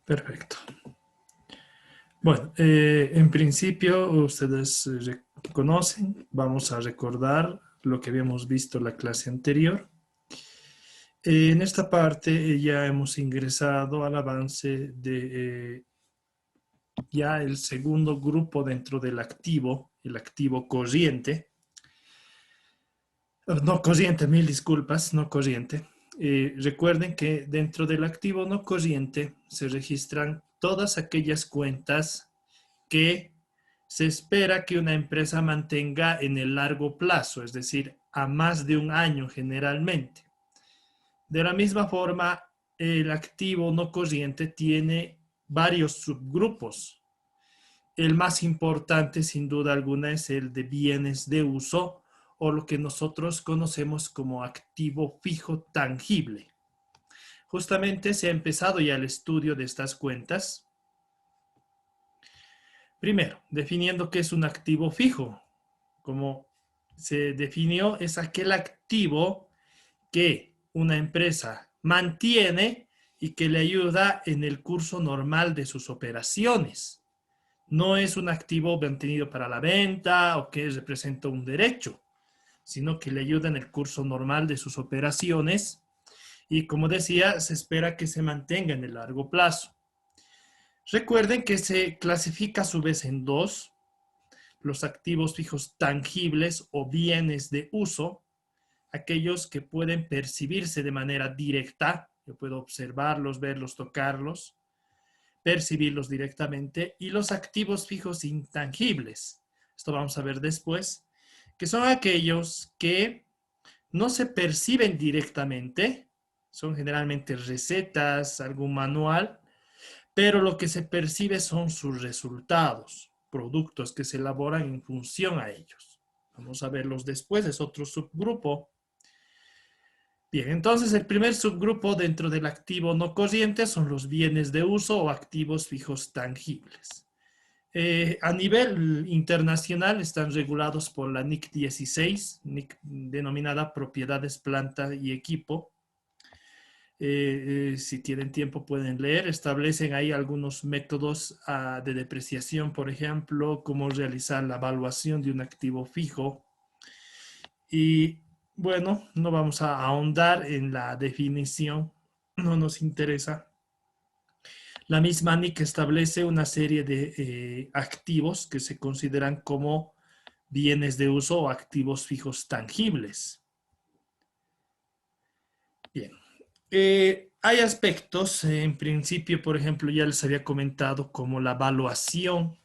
Perfecto. Bueno, en principio ustedes conocen, vamos a recordar lo que habíamos visto en la clase anterior. En esta parte ya hemos ingresado al avance de ya el segundo grupo dentro del activo, el activo corriente. No corriente, mil disculpas, no corriente. Recuerden que dentro del activo no corriente se registran todas aquellas cuentas que se espera que una empresa mantenga en el largo plazo, es decir, a más de un año generalmente. De la misma forma, el activo no corriente tiene varios subgrupos. El más importante, sin duda alguna, es el de bienes de uso o lo que nosotros conocemos como activo fijo tangible. Justamente se ha empezado ya el estudio de estas cuentas. Primero, definiendo qué es un activo fijo. Como se definió, es aquel activo que una empresa mantiene y que le ayuda en el curso normal de sus operaciones. No es un activo mantenido para la venta o que representa un derecho, sino que le ayuda en el curso normal de sus operaciones y, como decía, se espera que se mantenga en el largo plazo. Recuerden que se clasifica a su vez en dos: los activos fijos tangibles o bienes de uso, aquellos que pueden percibirse de manera directa, yo puedo observarlos, verlos, tocarlos, percibirlos directamente, y los activos fijos intangibles, esto vamos a ver después, que son aquellos que no se perciben directamente, son generalmente recetas, algún manual, pero lo que se percibe son sus resultados, productos que se elaboran en función a ellos. Vamos a verlos después, es otro subgrupo. Bien, entonces el primer subgrupo dentro del activo no corriente son los bienes de uso o activos fijos tangibles. A nivel internacional están regulados por la NIC 16, NIC denominada Propiedades, Planta y Equipo. Si tienen tiempo pueden leer, establecen ahí algunos métodos de depreciación, por ejemplo, cómo realizar la evaluación de un activo fijo. Y bueno, no vamos a ahondar en la definición, no nos interesa. La misma NIC establece una serie de activos que se consideran como bienes de uso o activos fijos tangibles. Bien. Hay aspectos, en principio, por ejemplo, ya les había comentado, como la valuación,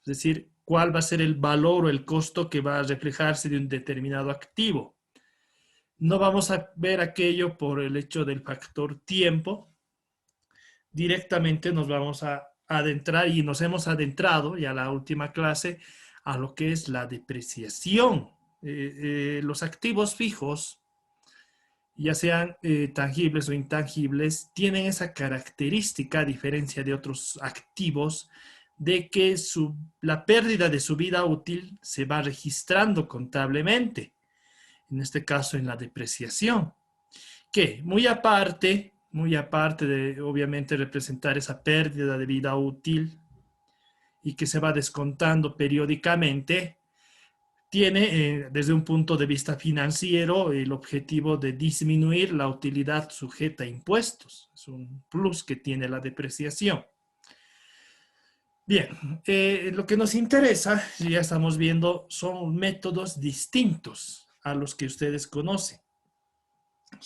es decir, cuál va a ser el valor o el costo que va a reflejarse de un determinado activo. No vamos a ver aquello por el hecho del factor tiempo. Directamente nos vamos a adentrar, y nos hemos adentrado ya la última clase, a lo que es la depreciación. Los activos fijos, ya sean tangibles o intangibles, tienen esa característica, a diferencia de otros activos, de que la pérdida de su vida útil se va registrando contablemente, en este caso en la depreciación, que muy aparte de obviamente representar esa pérdida de vida útil y que se va descontando periódicamente, tiene desde un punto de vista financiero el objetivo de disminuir la utilidad sujeta a impuestos. Es un plus que tiene la depreciación. Bien, lo que nos interesa, ya estamos viendo, son métodos distintos a los que ustedes conocen.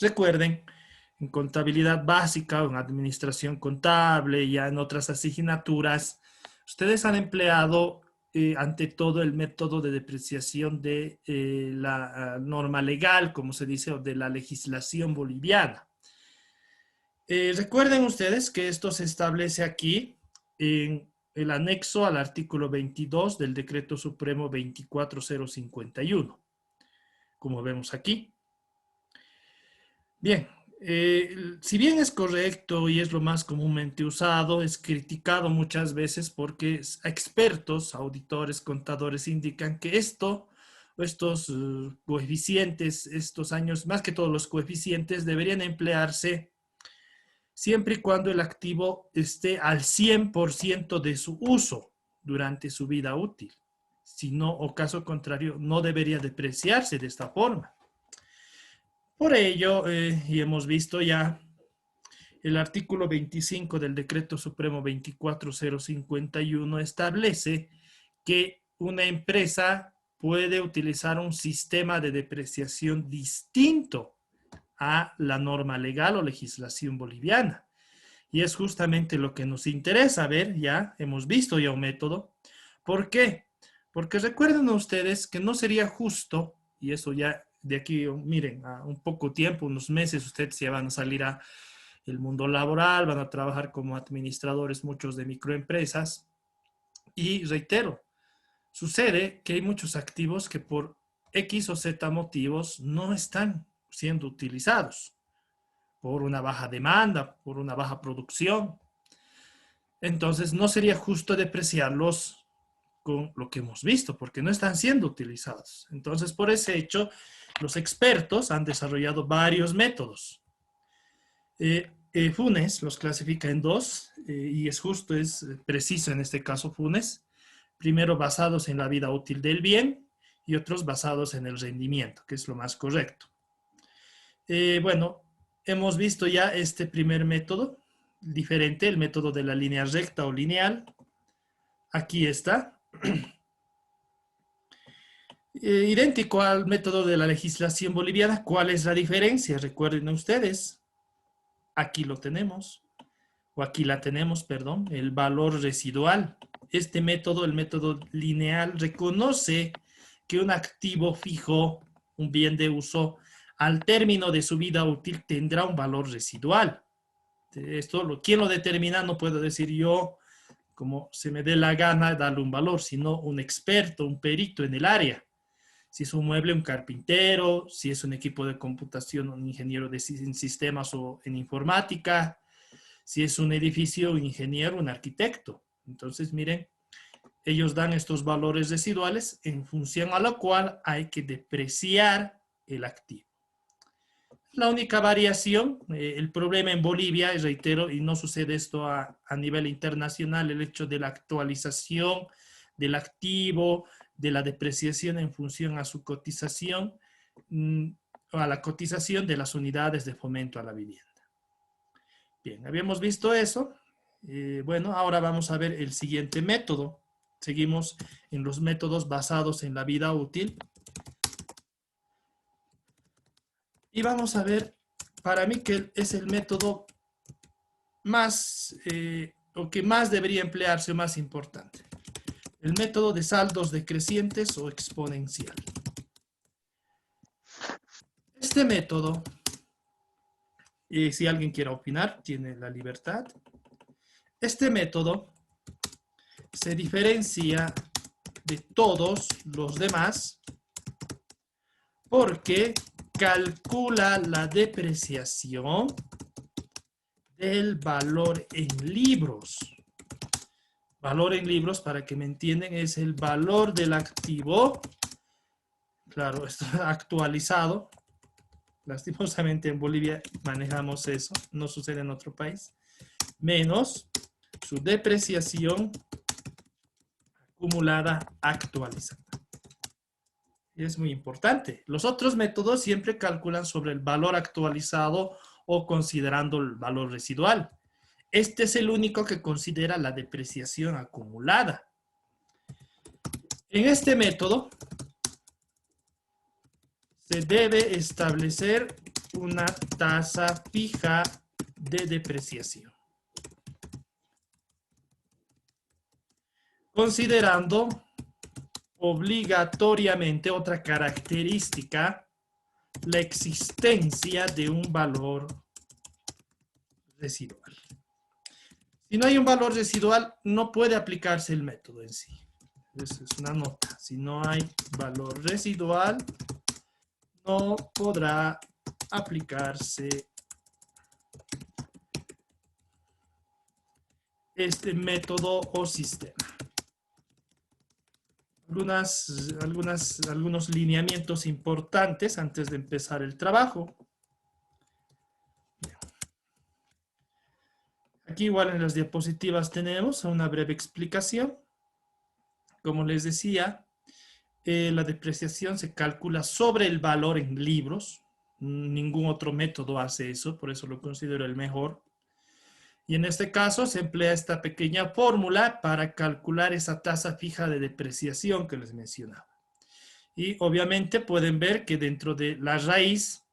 Recuerden, en contabilidad básica, en administración contable, ya en otras asignaturas, ustedes han empleado ante todo el método de depreciación de la norma legal, como se dice, o de la legislación boliviana. Recuerden ustedes que esto se establece aquí en el anexo al artículo 22 del Decreto Supremo 24051, como vemos aquí. Bien, si bien es correcto y es lo más comúnmente usado, es criticado muchas veces porque expertos, auditores, contadores indican que estos coeficientes, estos años, más que todos los coeficientes, deberían emplearse siempre y cuando el activo esté al 100% de su uso durante su vida útil. Si no, o caso contrario, no debería depreciarse de esta forma. Por ello, y hemos visto ya el artículo 25 del Decreto Supremo 24051 establece que una empresa puede utilizar un sistema de depreciación distinto a la norma legal o legislación boliviana. Y es justamente lo que nos interesa ver, ya hemos visto ya un método. ¿Por qué? Porque recuerden ustedes que no sería justo, y eso ya de aquí, miren, a un poco tiempo, unos meses, ustedes ya van a salir a el mundo laboral, van a trabajar como administradores muchos de microempresas. Y reitero, sucede que hay muchos activos que por X o Z motivos no están siendo utilizados por una baja demanda, por una baja producción. Entonces no sería justo depreciarlos con lo que hemos visto, porque no están siendo utilizados. Entonces, por ese hecho, los expertos han desarrollado varios métodos. Funes los clasifica en dos, y es justo, es preciso en este caso Funes. Primero basados en la vida útil del bien y otros basados en el rendimiento, que es lo más correcto. Bueno, hemos visto ya este primer método, diferente, el método de la línea recta o lineal. Aquí está. Idéntico al método de la legislación boliviana. ¿Cuál es la diferencia? Recuerden ustedes. Aquí lo tenemos, o aquí la tenemos, perdón, el valor residual. Este método, el método lineal, reconoce que un activo fijo, un bien de uso, al término de su vida útil tendrá un valor residual. Esto, ¿quién lo determina? No puedo decir yo, como se me dé la gana, darle un valor, sino un experto, un perito en el área. Si es un mueble, un carpintero, si es un equipo de computación, un ingeniero en sistemas o en informática, si es un edificio, un ingeniero, un arquitecto. Entonces, miren, ellos dan estos valores residuales en función a lo cual hay que depreciar el activo. La única variación, el problema en Bolivia, y reitero, y no sucede esto a nivel internacional, el hecho de la actualización del activo, de la depreciación en función a su cotización, o a la cotización de las unidades de fomento a la vivienda. Bien, habíamos visto eso. Bueno, ahora vamos a ver el siguiente método. Seguimos en los métodos basados en la vida útil. Y vamos a ver, para mí que es el método más, o que más debería emplearse o más importante. El método de saldos decrecientes o exponencial. Este método, si alguien quiere opinar, tiene la libertad. Este método se diferencia de todos los demás porque calcula la depreciación del valor en libros. Valor en libros, para que me entiendan, es el valor del activo. Claro, esto actualizado. Lastimosamente en Bolivia manejamos eso, no sucede en otro país. Menos su depreciación acumulada actualizada. Y es muy importante. Los otros métodos siempre calculan sobre el valor actualizado o considerando el valor residual. Este es el único que considera la depreciación acumulada. En este método se debe establecer una tasa fija de depreciación, considerando obligatoriamente otra característica, la existencia de un valor residual. Si no hay un valor residual, no puede aplicarse el método en sí. Esa es una nota. Si no hay valor residual, no podrá aplicarse este método o sistema. Algunos lineamientos importantes antes de empezar el trabajo. Aquí igual en las diapositivas tenemos una breve explicación. Como les decía, la depreciación se calcula sobre el valor en libros. Ningún otro método hace eso, por eso lo considero el mejor. Y en este caso se emplea esta pequeña fórmula para calcular esa tasa fija de depreciación que les mencionaba. Y obviamente pueden ver que dentro de la raíz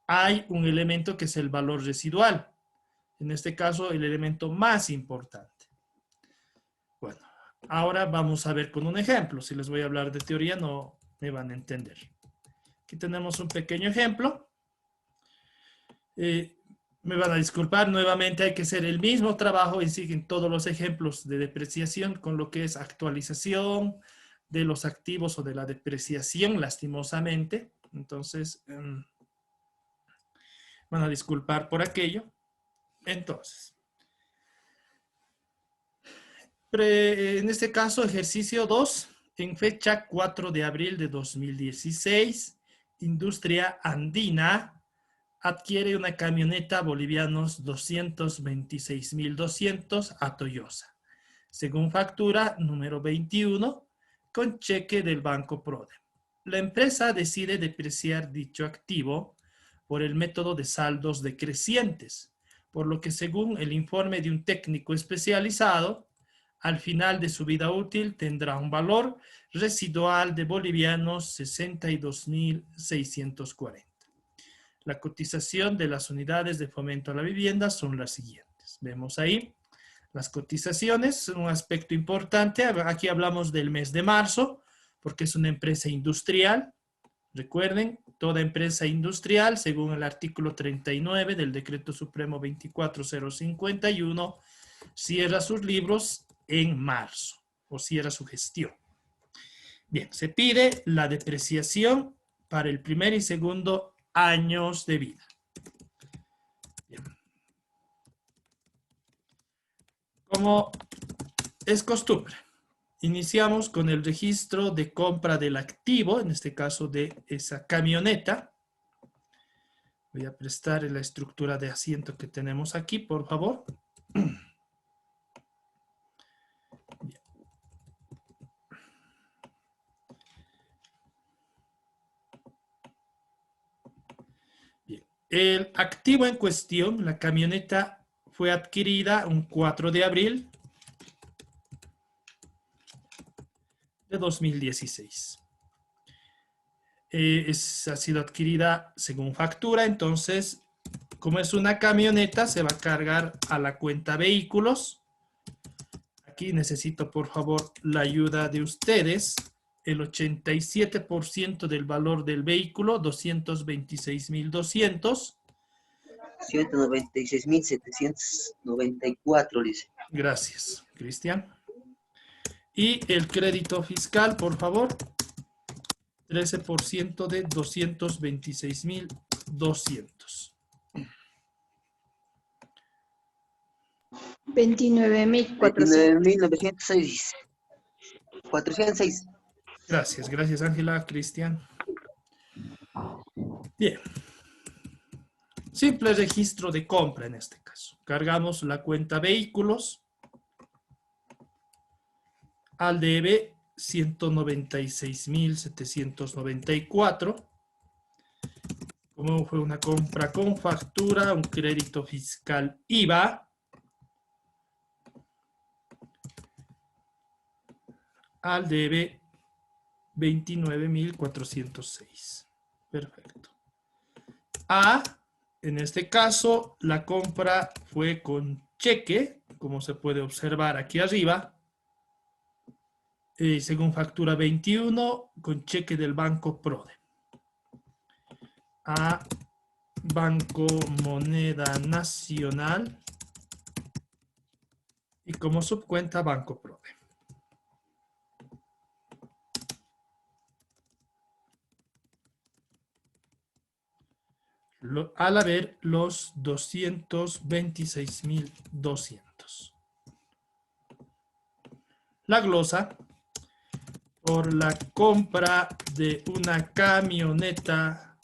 hay un elemento que es el valor residual. En este caso, el elemento más importante. Bueno, ahora vamos a ver con un ejemplo. Si les voy a hablar de teoría, no me van a entender. Aquí tenemos un pequeño ejemplo. Me van a disculpar, nuevamente hay que hacer el mismo trabajo y siguen todos los ejemplos de depreciación con lo que es actualización de los activos o de la depreciación, lastimosamente. Entonces, van a disculpar por aquello. Entonces, en este caso, ejercicio 2, en fecha 4 de abril de 2016, Industria Andina adquiere una camioneta bolivianos 226.200 a Toyosa, según factura número 21, con cheque del Banco Prode. La empresa decide depreciar dicho activo por el método de saldos decrecientes, por lo que según el informe de un técnico especializado, al final de su vida útil tendrá un valor residual de bolivianos 62.640. La cotización de las unidades de fomento a la vivienda son las siguientes. Vemos ahí las cotizaciones, un aspecto importante. Aquí hablamos del mes de marzo, porque es una empresa industrial. Recuerden, toda empresa industrial, según el artículo 39 del Decreto Supremo 24051, cierra sus libros en marzo o cierra su gestión. Bien, se pide la depreciación para el primer y segundo años de vida. Bien. Como es costumbre, iniciamos con el registro de compra del activo, en este caso de esa camioneta. Voy a prestar la estructura de asiento que tenemos aquí, por favor. Bien. Bien. El activo en cuestión, la camioneta, fue adquirida un 4 de abril de 2016. Ha sido adquirida según factura, entonces, como es una camioneta, se va a cargar a la cuenta vehículos. Aquí necesito, por favor, la ayuda de ustedes. El 87% del valor del vehículo, 226.200. 196.794, dice. Gracias, Cristian. Y el crédito fiscal, por favor, 13% de 226.200. 29.400. 29.906. 406. Gracias Ángela, Cristian. Bien. Simple registro de compra en este caso. Cargamos la cuenta vehículos al debe 196.794. Como fue una compra con factura, un crédito fiscal IVA, al debe 29.406. Perfecto. En este caso, la compra fue con cheque, como se puede observar aquí arriba, según factura 21, con cheque del Banco Prode. A Banco Moneda Nacional y como subcuenta Banco Prode. Al haber los 226.200. La glosa, por la compra de una camioneta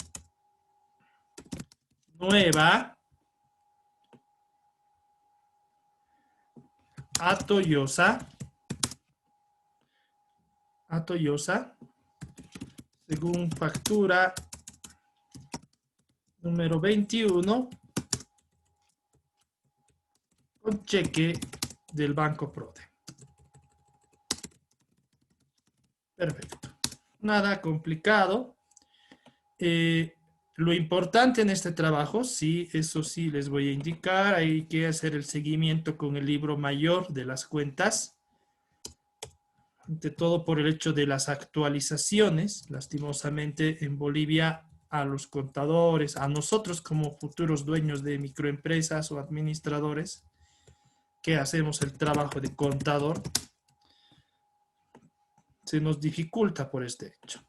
nueva Atoyosa, según factura número 21, con cheque del Banco Prode. Perfecto. Nada complicado. Lo importante en este trabajo, sí, eso sí les voy a indicar, hay que hacer el seguimiento con el libro mayor de las cuentas, ante todo por el hecho de las actualizaciones. Lastimosamente en Bolivia a los contadores, a nosotros como futuros dueños de microempresas o administradores, que hacemos el trabajo de contador, se nos dificulta por este hecho.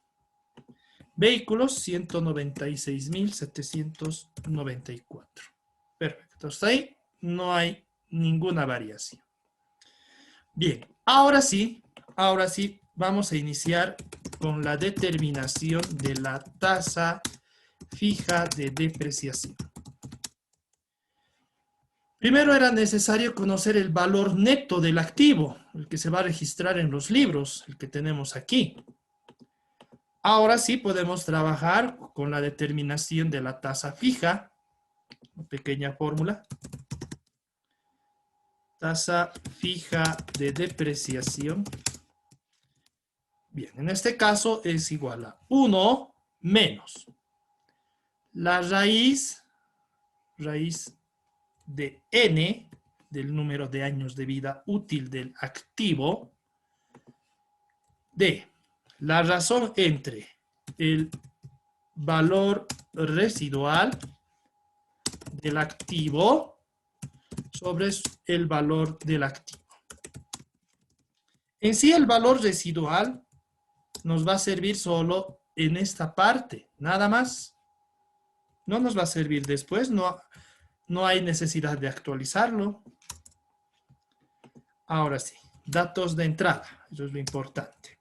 Vehículos, 196.794. Perfecto. Hasta ahí no hay ninguna variación. Bien, ahora sí, vamos a iniciar con la determinación de la tasa fija de depreciación. Primero era necesario conocer el valor neto del activo, el que se va a registrar en los libros, el que tenemos aquí. Ahora sí podemos trabajar con la determinación de la tasa fija. Una pequeña fórmula. Tasa fija de depreciación. Bien, en este caso es igual a 1 menos la raíz de n, del número de años de vida útil del activo, de la razón entre el valor residual del activo sobre el valor del activo. En sí, el valor residual nos va a servir solo en esta parte, nada más. No nos va a servir después, no hay necesidad de actualizarlo. Ahora sí, datos de entrada, eso es lo importante.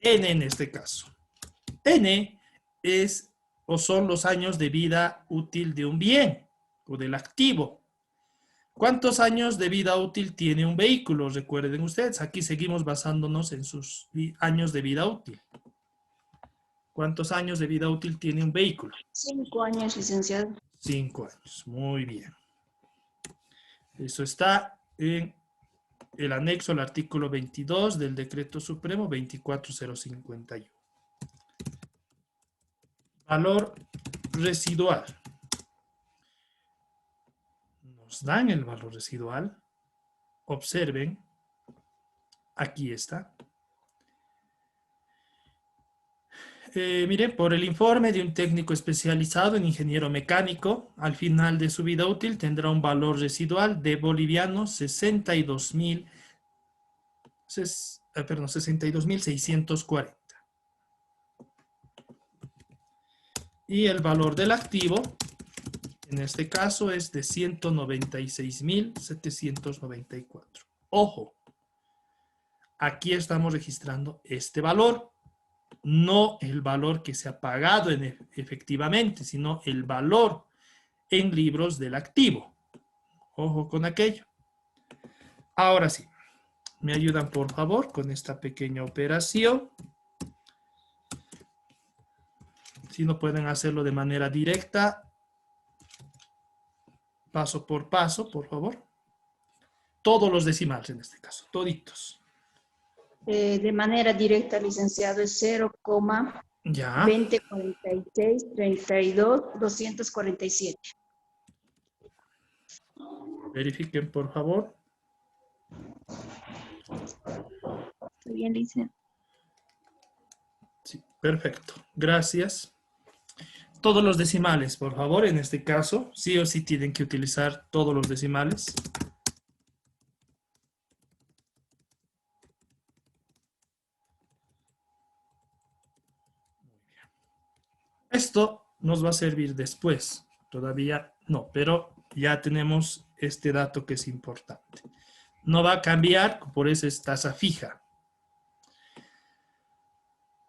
N en este caso. N es o son los años de vida útil de un bien o del activo. ¿Cuántos años de vida útil tiene un vehículo? Recuerden ustedes, aquí seguimos basándonos en sus años de vida útil. ¿Cuántos años de vida útil tiene un vehículo? 5 años, licenciado. 5 años, muy bien. Eso está en el anexo al artículo 22 del Decreto Supremo 24051. Valor residual. Nos dan el valor residual. Observen, aquí está. Miren, por el informe de un técnico especializado en ingeniero mecánico, al final de su vida útil tendrá un valor residual de bolivianos 62.640. Y el valor del activo, en este caso, es de 196.794. Ojo, aquí estamos registrando este valor, no el valor que se ha pagado efectivamente, sino el valor en libros del activo. Ojo con aquello. Ahora sí, me ayudan por favor con esta pequeña operación. Si no pueden hacerlo de manera directa, paso por paso, por favor. Todos los decimales en este caso, toditos. De manera directa, licenciado, es 0,2046 Ya. 32 247. Verifiquen, por favor. ¿Está bien, licenciado? Sí, perfecto. Gracias. Todos los decimales, por favor, en este caso, sí o sí tienen que utilizar todos los decimales. Esto nos va a servir después. Todavía no, pero ya tenemos este dato que es importante. No va a cambiar, por eso es tasa fija.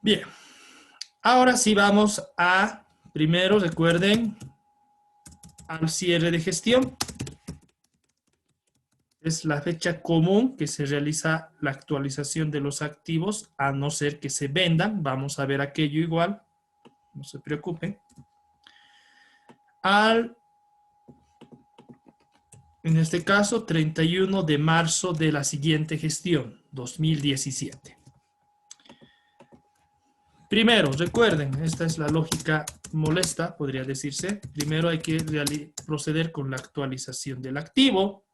Bien. Ahora sí vamos a, primero recuerden, al cierre de gestión. Es la fecha común que se realiza la actualización de los activos, a no ser que se vendan. Vamos a ver aquello igual, no se preocupen. En este caso, 31 de marzo de la siguiente gestión, 2017. Primero, recuerden, esta es la lógica molesta, podría decirse. Primero hay que proceder con la actualización del activo.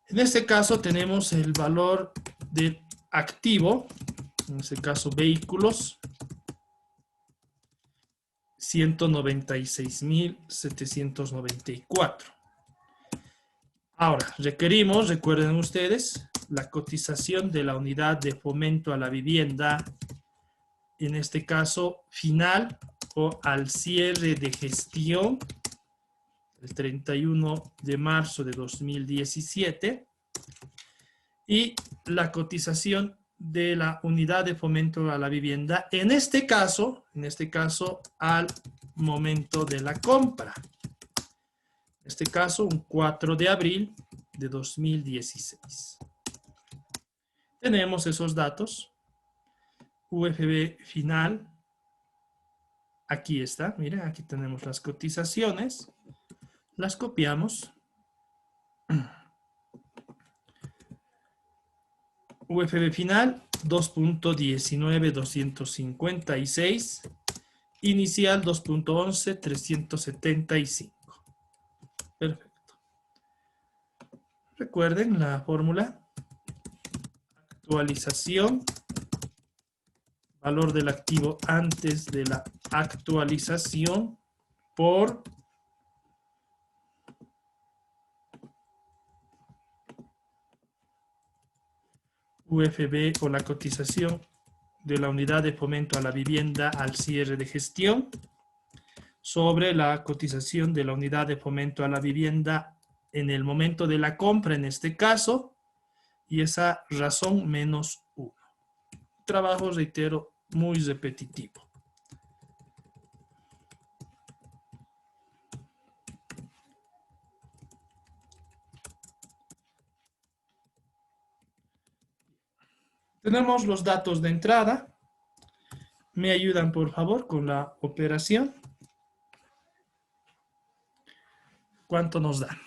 En este caso tenemos el valor del activo, en este caso vehículos, 196.794. Ahora, requerimos, recuerden ustedes, la cotización de la unidad de fomento a la vivienda, en este caso final o al cierre de gestión, el 31 de marzo de 2017, y la cotización de la unidad de fomento a la vivienda, en este caso, al momento de la compra. En este caso, un 4 de abril de 2016. Tenemos esos datos. UFB final. Aquí está, miren, aquí tenemos las cotizaciones. Las copiamos. UFB final 2.19256. Inicial 2.11.375. Perfecto. Recuerden la fórmula. Actualización. Valor del activo antes de la actualización por UFB o la cotización de la unidad de fomento a la vivienda al cierre de gestión sobre la cotización de la unidad de fomento a la vivienda en el momento de la compra, en este caso, y esa razón menos 1. Trabajo, reitero, muy repetitivo. Tenemos los datos de entrada. ¿Me ayudan, por favor, con la operación? ¿Cuánto nos da?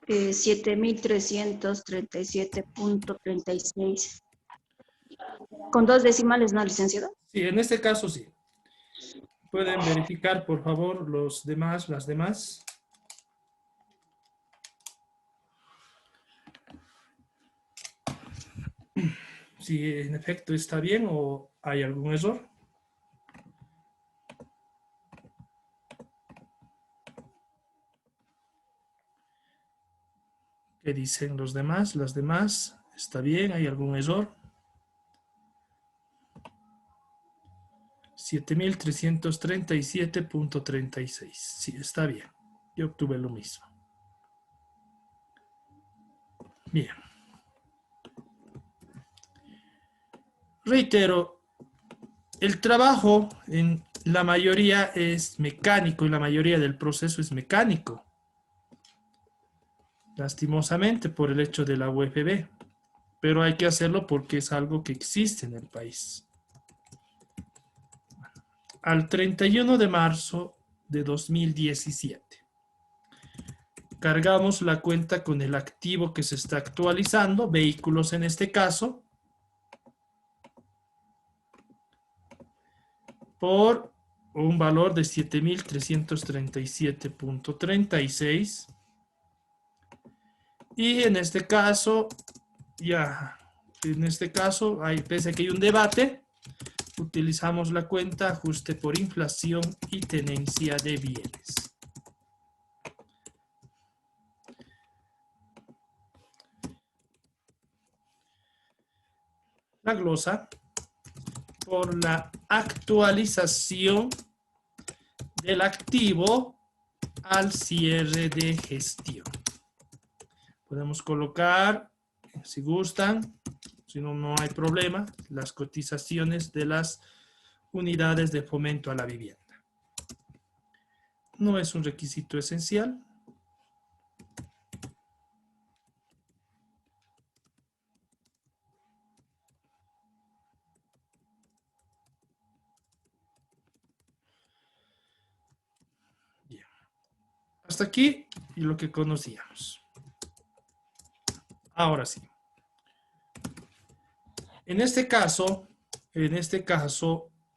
7.337.36. Con 2 decimales, ¿no, licenciado? Sí, en este caso sí. ¿Pueden verificar, por favor, los demás, las demás? Si en efecto está bien o hay algún error. ¿Qué dicen los demás? Las demás, ¿está bien? ¿Hay algún error? 7.337.36. Sí, está bien. Yo obtuve lo mismo. Bien. Reitero, el trabajo en la mayoría es mecánico y la mayoría del proceso es mecánico. Lastimosamente por el hecho de la UFB. Pero hay que hacerlo porque es algo que existe en el país. Al 31 de marzo de 2017. Cargamos la cuenta con el activo que se está actualizando, vehículos en este caso, por un valor de 7.337.36. Y en este caso, pese a que hay un debate, utilizamos la cuenta ajuste por inflación y tenencia de bienes. La glosa por la actualización del activo al cierre de gestión. Podemos colocar, si gustan, si no, no hay problema, las cotizaciones de las unidades de fomento a la vivienda. No es un requisito esencial. Hasta aquí y lo que conocíamos. Ahora sí. En este caso,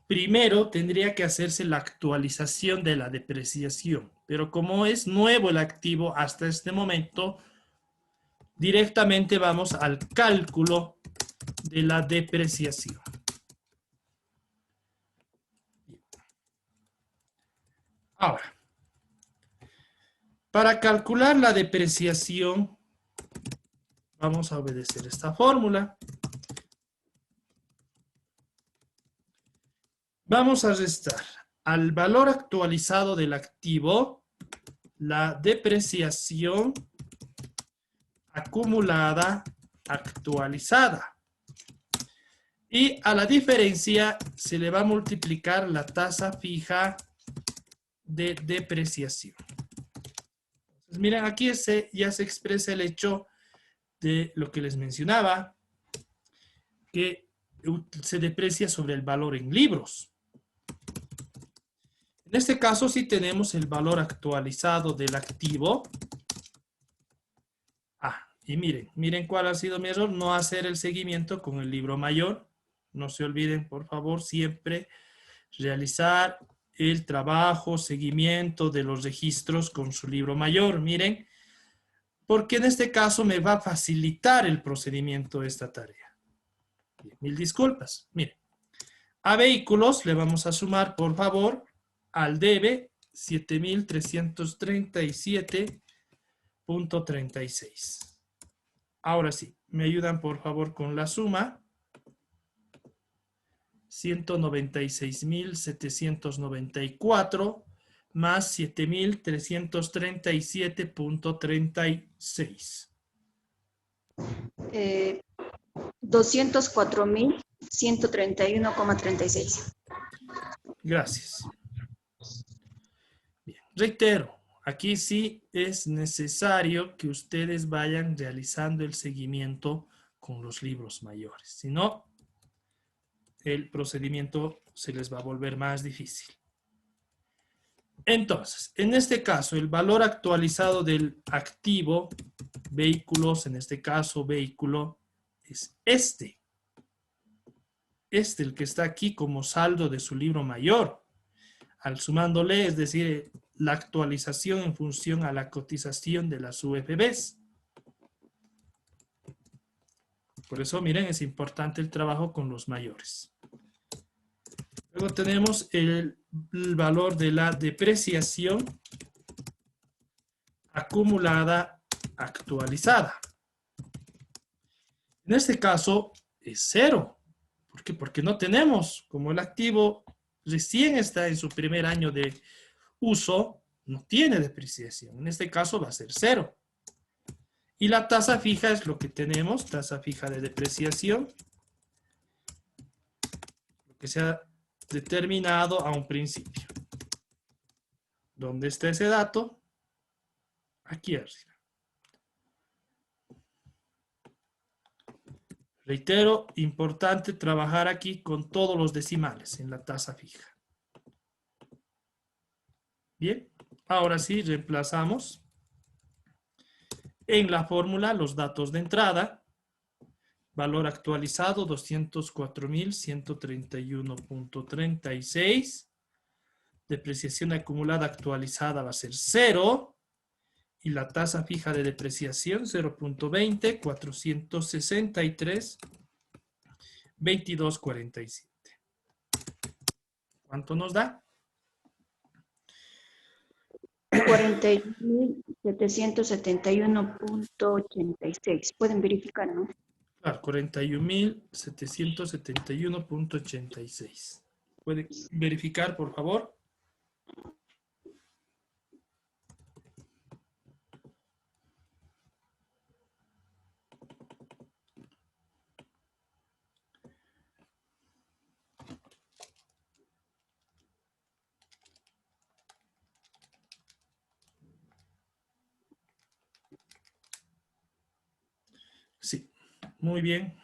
primero tendría que hacerse la actualización de la depreciación. Pero como es nuevo el activo hasta este momento, directamente vamos al cálculo de la depreciación. Ahora, para calcular la depreciación, vamos a obedecer esta fórmula. Vamos a restar al valor actualizado del activo la depreciación acumulada actualizada. Y a la diferencia se le va a multiplicar la tasa fija de depreciación. Entonces, miren, aquí ya se expresa el hecho de lo que les mencionaba, que se deprecia sobre el valor en libros. En este caso sí tenemos el valor actualizado del activo. Y miren cuál ha sido mi error, no hacer el seguimiento con el libro mayor. No se olviden, por favor, siempre realizar el trabajo, seguimiento de los registros con su libro mayor. Miren, porque en este caso me va a facilitar el procedimiento de esta tarea. Mil disculpas. Miren, a vehículos le vamos a sumar, por favor, al debe 7.337.36. Ahora sí, me ayudan por favor con la suma. 196.794 más 7.337.36. 204.131,36. Gracias. Bien, reitero, aquí sí es necesario que ustedes vayan realizando el seguimiento con los libros mayores. Si no, el procedimiento se les va a volver más difícil. Entonces, en este caso, el valor actualizado del activo, vehículos, en este caso, vehículo, es este. El que está aquí como saldo de su libro mayor. Al sumándole, es decir, la actualización en función a la cotización de las UFBs. Por eso, miren, es importante el trabajo con los mayores. Luego tenemos el valor de la depreciación acumulada actualizada. En este caso es cero. ¿Por qué? Porque no tenemos, como el activo recién está en su primer año de uso, no tiene depreciación. En este caso va a ser cero. Y la tasa fija es lo que tenemos, tasa fija de depreciación, lo que se ha determinado a un principio. ¿Dónde está ese dato? Aquí arriba. Reitero, importante trabajar aquí con todos los decimales en la tasa fija. Bien, ahora sí reemplazamos en la fórmula los datos de entrada. Valor actualizado 204.131.36. Depreciación acumulada actualizada va a ser 0. Y la tasa fija de depreciación 0.20, 463, 22.47. ¿Cuánto nos da? 41.771.86. Pueden verificar, ¿no? Claro, 41.771.86. ¿Puede verificar, por favor? Sí, muy bien.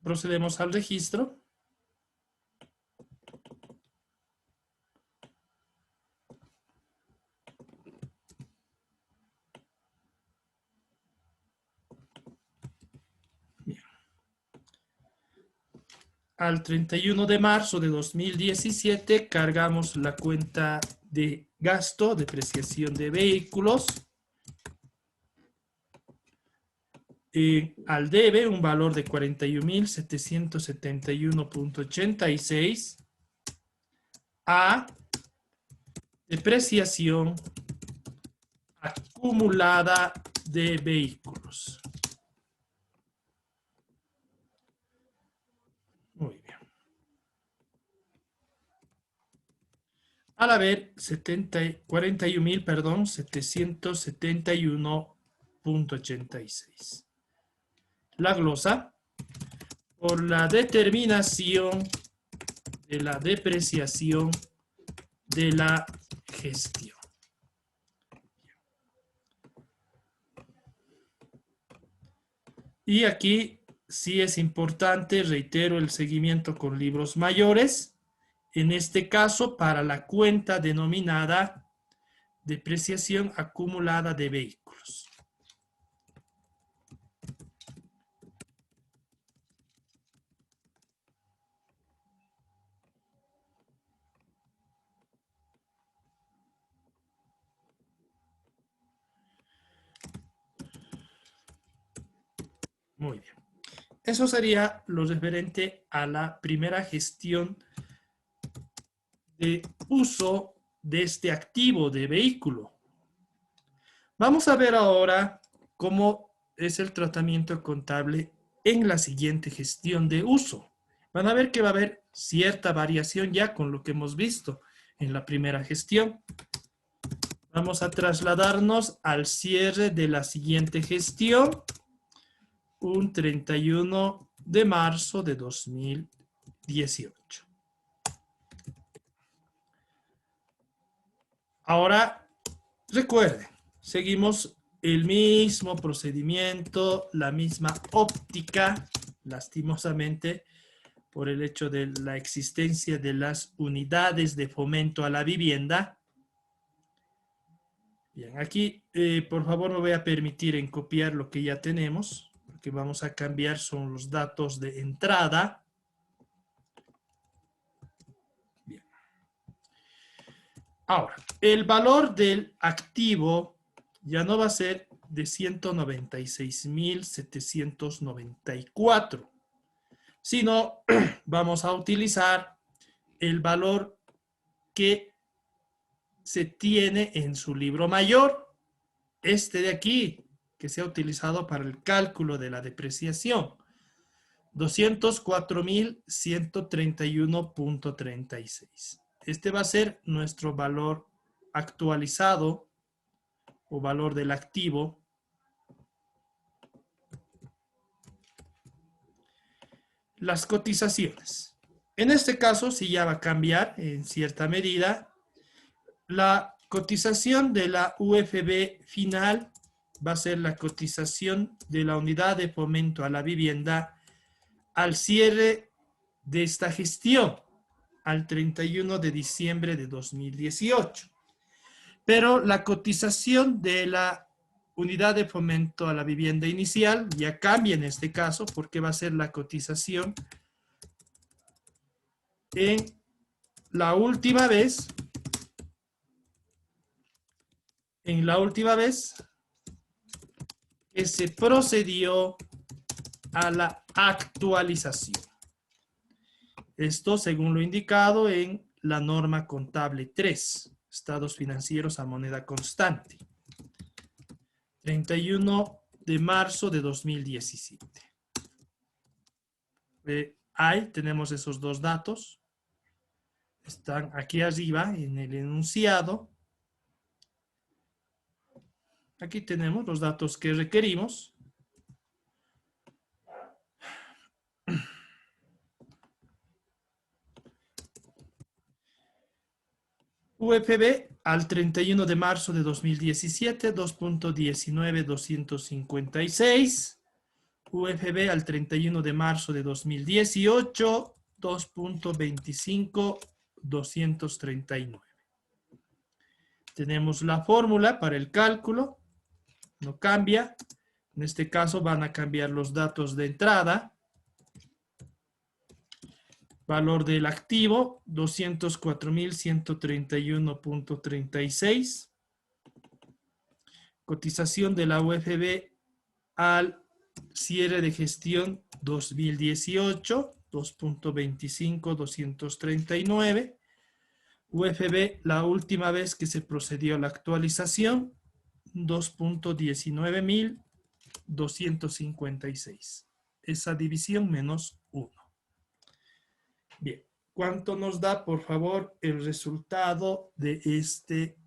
Procedemos al registro. al 31 de marzo de 2017 cargamos la cuenta de gasto, depreciación de vehículos. Al debe un valor de 41.771.86. A depreciación acumulada de vehículos. Muy bien. Al haber 41.771.86. La glosa, por la determinación de la depreciación de la gestión. Y aquí sí es importante, reitero, el seguimiento con libros mayores. En este caso, para la cuenta denominada depreciación acumulada de vehículos. Muy bien. Eso sería lo referente a la primera gestión de uso de este activo de vehículo. Vamos a ver ahora cómo es el tratamiento contable en la siguiente gestión de uso. Van a ver que va a haber cierta variación ya con lo que hemos visto en la primera gestión. Vamos a trasladarnos al cierre de la siguiente gestión, un 31 de marzo de 2018. Ahora, recuerden, seguimos el mismo procedimiento, la misma óptica, lastimosamente, por el hecho de la existencia de las unidades de fomento a la vivienda. Bien, aquí, por favor, me voy a permitir en copiar lo que ya tenemos. Lo que vamos a cambiar son los datos de entrada. Bien. Ahora, el valor del activo ya no va a ser de 196.794, sino vamos a utilizar el valor que se tiene en su libro mayor, este de aquí, que se ha utilizado para el cálculo de la depreciación, 204.131.36. Este va a ser nuestro valor actualizado o valor del activo. Las cotizaciones. En este caso, sí ya va a cambiar en cierta medida. La cotización de la UFB final va a ser la cotización de la unidad de fomento a la vivienda al cierre de esta gestión, al 31 de diciembre de 2018. Pero la cotización de la unidad de fomento a la vivienda inicial ya cambia en este caso porque va a ser la cotización en la última vez que se procedió a la actualización. Esto según lo indicado en la norma contable 3, estados financieros a moneda constante. 31 de marzo de 2017. Ahí tenemos esos dos datos. Están aquí arriba en el enunciado. Aquí tenemos los datos que requerimos. UFB al 31 de marzo de 2017, 2.19.256. UFB al 31 de marzo de 2018, 2.25.239. Tenemos la fórmula para el cálculo. No cambia. En este caso van a cambiar los datos de entrada. Valor del activo, 204.131.36. Cotización de la UFB al cierre de gestión 2018, 2.25.239. UFB, la última vez que se procedió a la actualización, 2.19.256. Esa división menos 1. Bien, ¿cuánto nos da, por favor, el resultado de este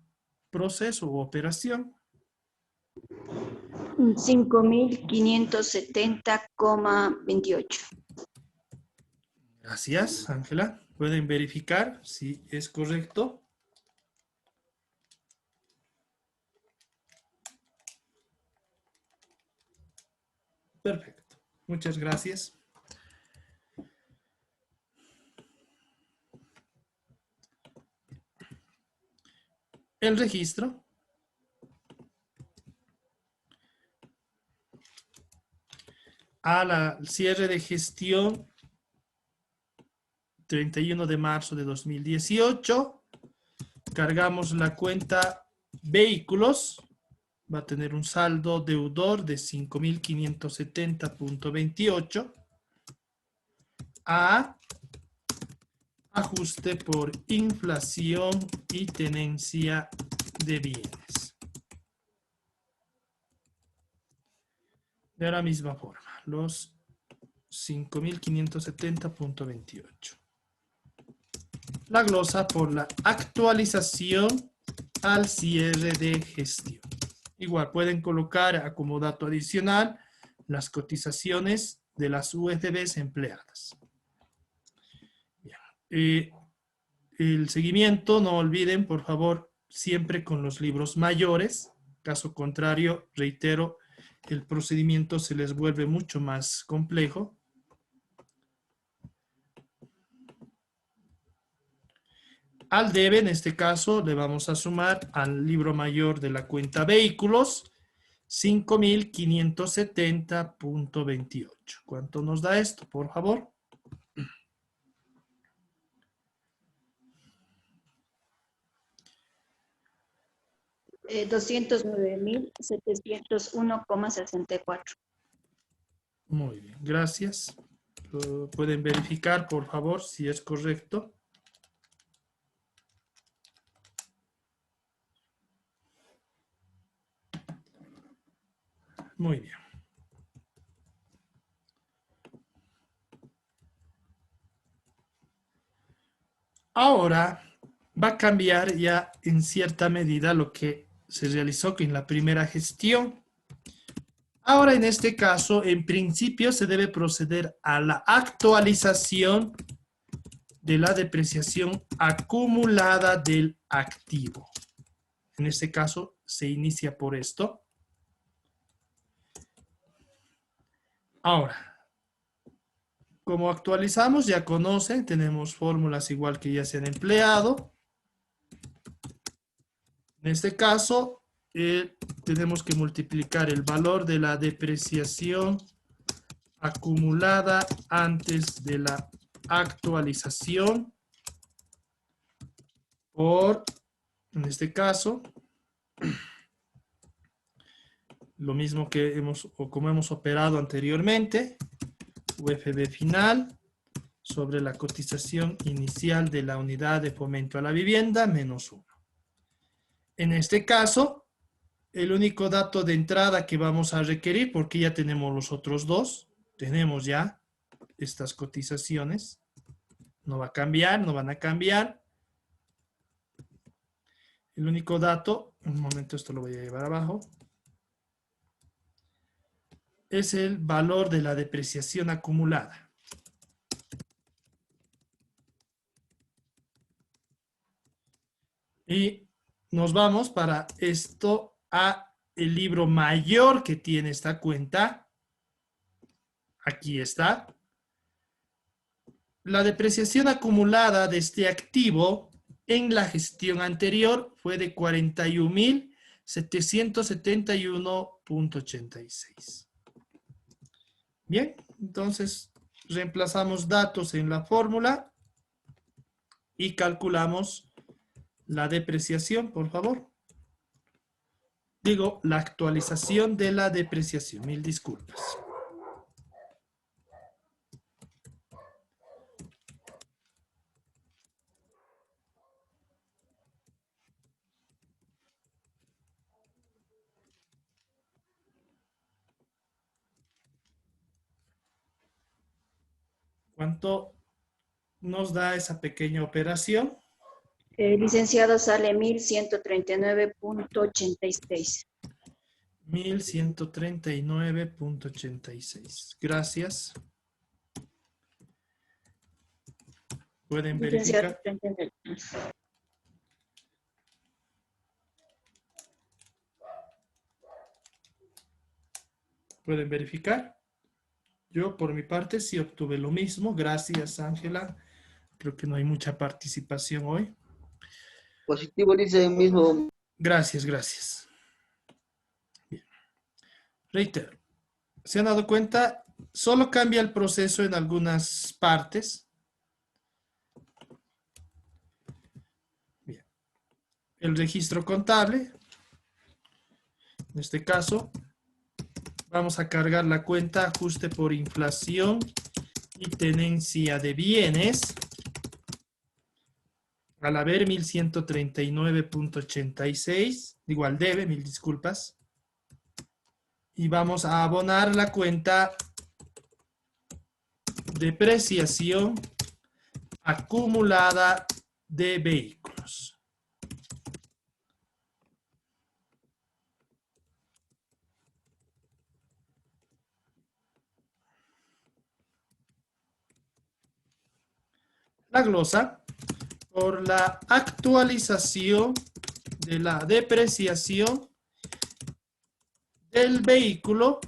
proceso o operación? 5.570,28. Gracias, Ángela. ¿Pueden verificar si es correcto? Perfecto. Muchas gracias. El registro al cierre de gestión 31 de marzo de 2018. Cargamos la cuenta vehículos. Va a tener un saldo deudor de 5.570.28 a ajuste por inflación y tenencia de bienes. De la misma forma, los 5.570.28. La glosa por la actualización al cierre de gestión. Igual pueden colocar como dato adicional las cotizaciones de las UFBs empleadas. Bien. El seguimiento, no olviden, por favor, siempre con los libros mayores. Caso contrario, reitero, el procedimiento se les vuelve mucho más complejo. Al debe, en este caso, le vamos a sumar al libro mayor de la cuenta vehículos 5.570.28. ¿Cuánto nos da esto, por favor? 209.701,64. Muy bien, gracias. ¿Pueden verificar, por favor, si es correcto? Muy bien. Ahora va a cambiar ya en cierta medida lo que se realizó en la primera gestión. Ahora, en este caso, en principio se debe proceder a la actualización de la depreciación acumulada del activo. En este caso, se inicia por esto. Ahora, como actualizamos, ya conocen, tenemos fórmulas igual que ya se han empleado. En este caso, tenemos que multiplicar el valor de la depreciación acumulada antes de la actualización por, en este caso, lo mismo que como hemos operado anteriormente, UFB final sobre la cotización inicial de la unidad de fomento a la vivienda menos 1. En este caso, el único dato de entrada que vamos a requerir, porque ya tenemos los otros dos, tenemos ya estas cotizaciones, no va a cambiar, no van a cambiar. El único dato, un momento, esto lo voy a llevar abajo, es el valor de la depreciación acumulada. Y nos vamos para esto a el libro mayor que tiene esta cuenta. Aquí está. La depreciación acumulada de este activo en la gestión anterior fue de 41.771.86. Bien, entonces reemplazamos datos en la fórmula y calculamos la depreciación, por favor. Digo, la actualización de la depreciación. Mil disculpas. ¿Cuánto nos da esa pequeña operación? Licenciado, sale 1139.86. 1139.86. Gracias. ¿Pueden Licenciado, verificar? 39. ¿Pueden verificar? Yo, por mi parte, sí obtuve lo mismo. Gracias, Ángela. Creo que no hay mucha participación hoy. Positivo dice mismo. Gracias, gracias. Bien. Reitero. ¿Se han dado cuenta? Solo cambia el proceso en algunas partes. Bien. El registro contable. En este caso, vamos a cargar la cuenta ajuste por inflación y tenencia de bienes. Al haber 1139.86, igual debe, mil disculpas. Y vamos a abonar la cuenta depreciación acumulada de vehículos. La glosa por la actualización de la depreciación del vehículo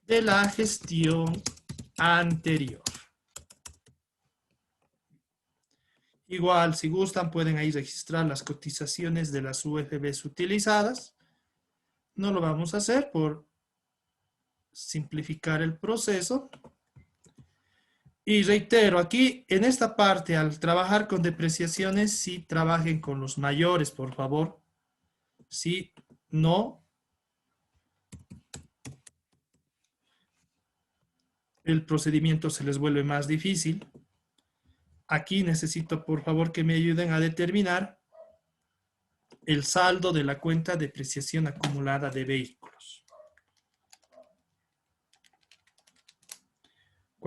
de la gestión anterior. Igual, si gustan, pueden ahí registrar las cotizaciones de las UFBs utilizadas. No lo vamos a hacer por simplificar el proceso. Y reitero, aquí en esta parte, al trabajar con depreciaciones, sí trabajen con los mayores, por favor. Si no, el procedimiento se les vuelve más difícil. Aquí necesito, por favor, que me ayuden a determinar el saldo de la cuenta de depreciación acumulada de vehículos.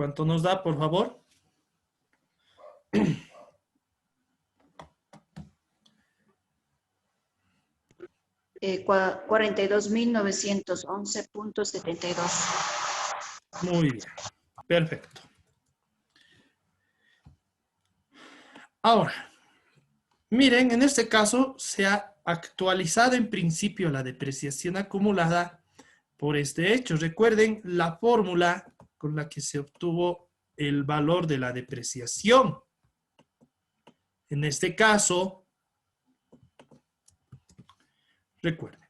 ¿Cuánto nos da, por favor? Eh, 42.911.72. Muy bien, perfecto. Ahora, miren, en este caso se ha actualizado en principio la depreciación acumulada por este hecho. Recuerden la fórmula con la que se obtuvo el valor de la depreciación. En este caso, recuerden,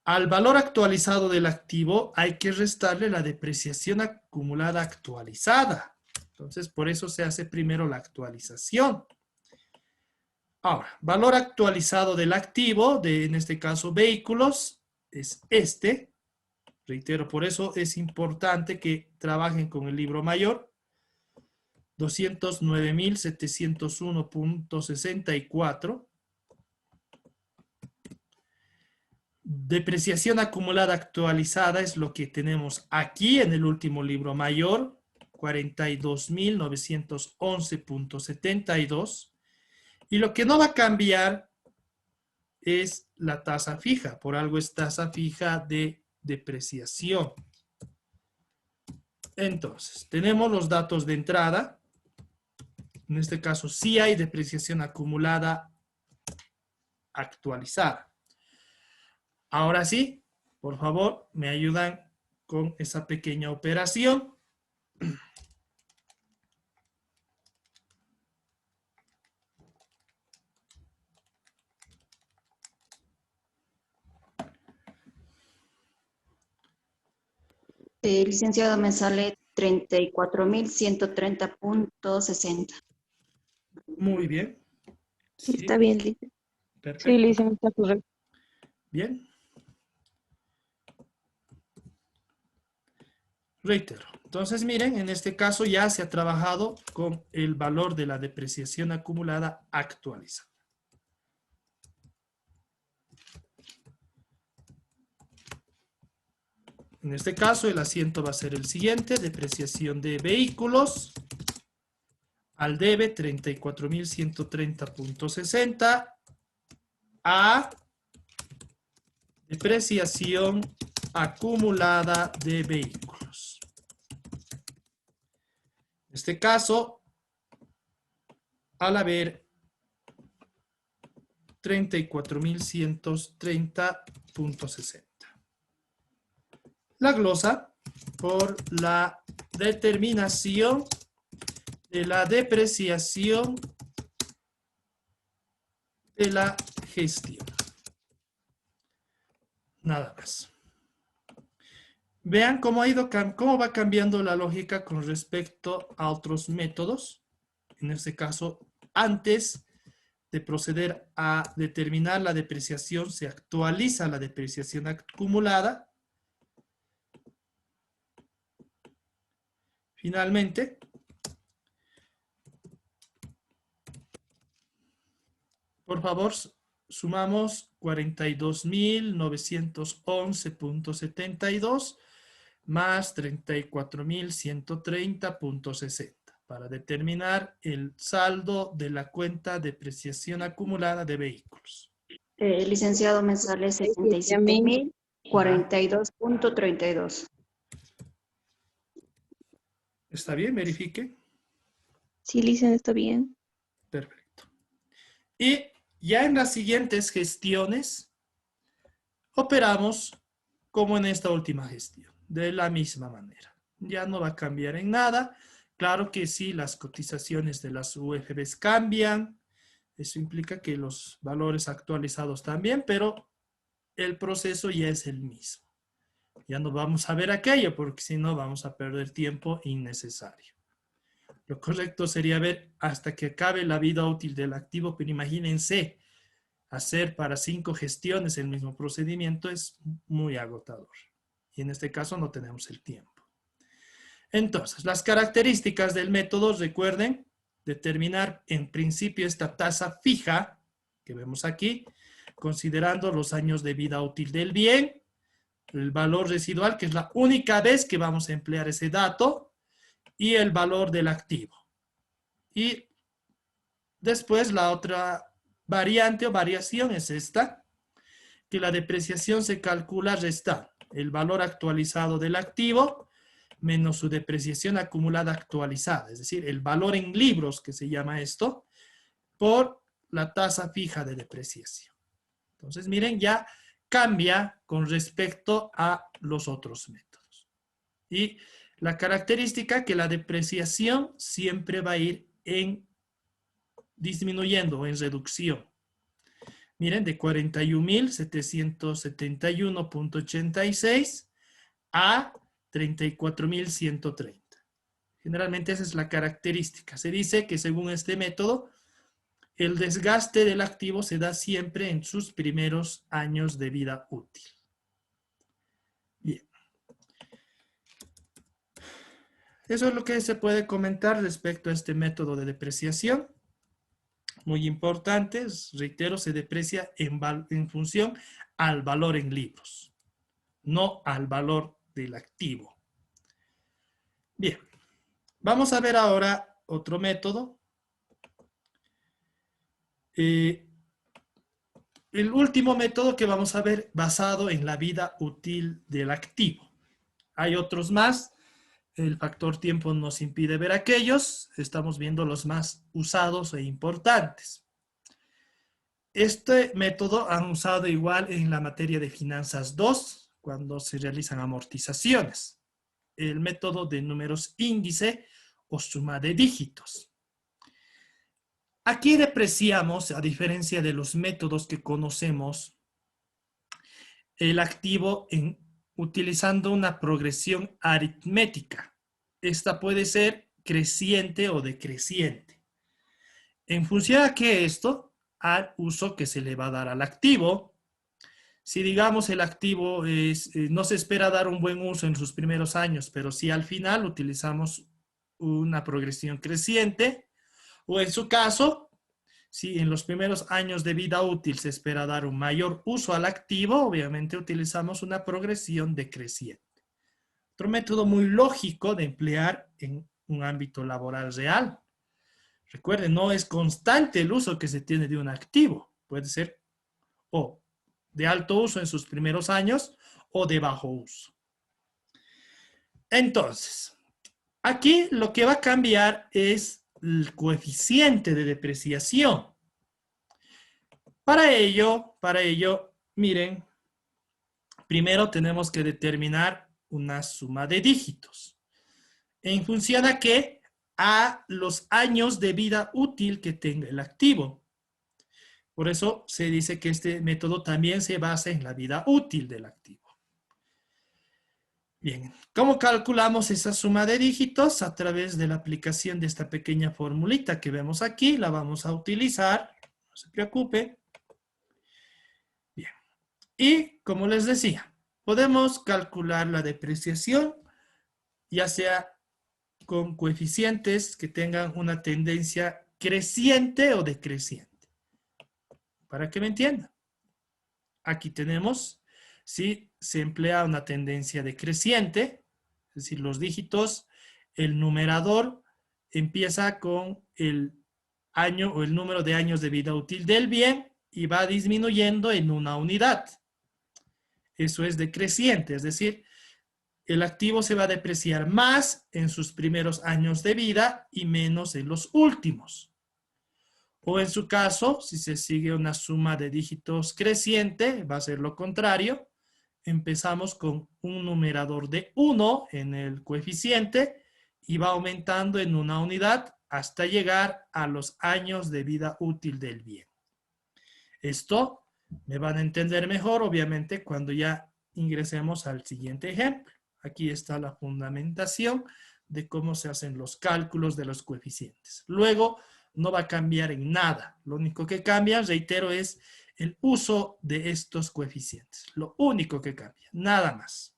al valor actualizado del activo hay que restarle la depreciación acumulada actualizada. Entonces, por eso se hace primero la actualización. Ahora, valor actualizado del activo, en este caso vehículos, es este. Reitero, por eso es importante que trabajen con el libro mayor. 209.701.64. Depreciación acumulada actualizada es lo que tenemos aquí en el último libro mayor. 42.911.72. Y lo que no va a cambiar es la tasa fija. Por algo es tasa fija de depreciación. Entonces, tenemos los datos de entrada. En este caso, sí hay depreciación acumulada actualizada. Ahora sí, por favor, me ayudan con esa pequeña operación. Licenciado, me sale 34.130.60. Muy bien. Sí, Está bien, licenciado. Sí, perfecto. licenciado, está correcto. Bien. Reitero. Entonces, miren, en este caso ya se ha trabajado con el valor de la depreciación acumulada actualizada. En este caso, el asiento va a ser el siguiente: depreciación de vehículos al debe 34.130.60 a depreciación acumulada de vehículos. En este caso, al haber 34.130.60. La glosa por la determinación de la depreciación de la gestión. Nada más. Vean cómo cómo va cambiando la lógica con respecto a otros métodos. En este caso, antes de proceder a determinar la depreciación, se actualiza la depreciación acumulada. Finalmente, por favor, sumamos 42.911.72 más 34.130.60 para determinar el saldo de la cuenta de depreciación acumulada de vehículos. Licenciado, me sale 77.042.32. ¿Está bien? Verifique. Sí, licenciado, está bien. Perfecto. Y ya en las siguientes gestiones operamos como en esta última gestión, de la misma manera. Ya no va a cambiar en nada. Claro que sí, las cotizaciones de las UFBs cambian. Eso implica que los valores actualizados también, pero el proceso ya es el mismo. Ya no vamos a ver aquello, porque si no vamos a perder tiempo innecesario. Lo correcto sería ver hasta que acabe la vida útil del activo, pero imagínense, hacer para 5 gestiones el mismo procedimiento es muy agotador. Y en este caso no tenemos el tiempo. Entonces, las características del método, recuerden, determinar en principio esta tasa fija que vemos aquí, considerando los años de vida útil del bien, el valor residual, que es la única vez que vamos a emplear ese dato, y el valor del activo. Y después la otra variante o variación es esta, que la depreciación se calcula restando el valor actualizado del activo menos su depreciación acumulada actualizada, es decir, el valor en libros, que se llama esto, por la tasa fija de depreciación. Entonces, miren, ya cambia con respecto a los otros métodos. Y la característica que la depreciación siempre va a ir en disminuyendo o en reducción. Miren, de 41.771.86 a 34.130. Generalmente esa es la característica. Se dice que según este método, el desgaste del activo se da siempre en sus primeros años de vida útil. Bien. Eso es lo que se puede comentar respecto a este método de depreciación. Muy importante, reitero, se deprecia en función al valor en libros, no al valor del activo. Bien, vamos a ver ahora otro método. El último método que vamos a ver basado en la vida útil del activo. Hay otros más. El factor tiempo nos impide ver aquellos. Estamos viendo los más usados e importantes. Este método han usado igual en la materia de finanzas 2, cuando se realizan amortizaciones. El método de números índice o suma de dígitos. Aquí depreciamos, a diferencia de los métodos que conocemos, el activo utilizando una progresión aritmética. Esta puede ser creciente o decreciente. En función a que esto, al uso que se le va a dar al activo. Si digamos el activo no se espera dar un buen uso en sus primeros años, pero si al final utilizamos una progresión creciente, o en su caso, si en los primeros años de vida útil se espera dar un mayor uso al activo, obviamente utilizamos una progresión decreciente. Otro método muy lógico de emplear en un ámbito laboral real. Recuerden, no es constante el uso que se tiene de un activo. Puede ser o de alto uso en sus primeros años o de bajo uso. Entonces, aquí lo que va a cambiar es el coeficiente de depreciación. Para ello, miren, primero tenemos que determinar una suma de dígitos. ¿En función a qué? A los años de vida útil que tenga el activo. Por eso se dice que este método también se basa en la vida útil del activo. Bien, ¿cómo calculamos esa suma de dígitos? A través de la aplicación de esta pequeña formulita que vemos aquí, la vamos a utilizar, no se preocupe. Bien, y como les decía, podemos calcular la depreciación, ya sea con coeficientes que tengan una tendencia creciente o decreciente. Para que me entiendan. Aquí tenemos, si se emplea una tendencia decreciente, es decir, los dígitos, el numerador empieza con el año o el número de años de vida útil del bien y va disminuyendo en una unidad. Eso es decreciente, es decir, el activo se va a depreciar más en sus primeros años de vida y menos en los últimos. O en su caso, si se sigue una suma de dígitos creciente, va a ser lo contrario. Empezamos con un numerador de 1 en el coeficiente y va aumentando en una unidad hasta llegar a los años de vida útil del bien. Esto me van a entender mejor, obviamente, cuando ya ingresemos al siguiente ejemplo. Aquí está la fundamentación de cómo se hacen los cálculos de los coeficientes. Luego, no va a cambiar en nada. Lo único que cambia, reitero, es el uso de estos coeficientes. Lo único que cambia, nada más.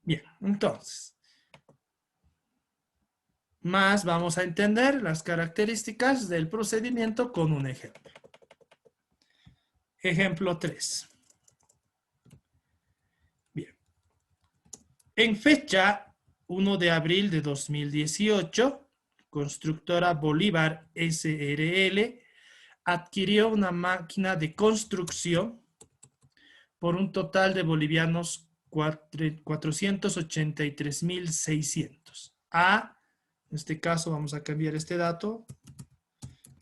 Bien, entonces, más vamos a entender las características del procedimiento con un ejemplo. Ejemplo 3. Bien. En fecha 1 de abril de 2018, Constructora Bolívar SRL adquirió una máquina de construcción por un total de bolivianos 483.600. A, en este caso vamos a cambiar este dato,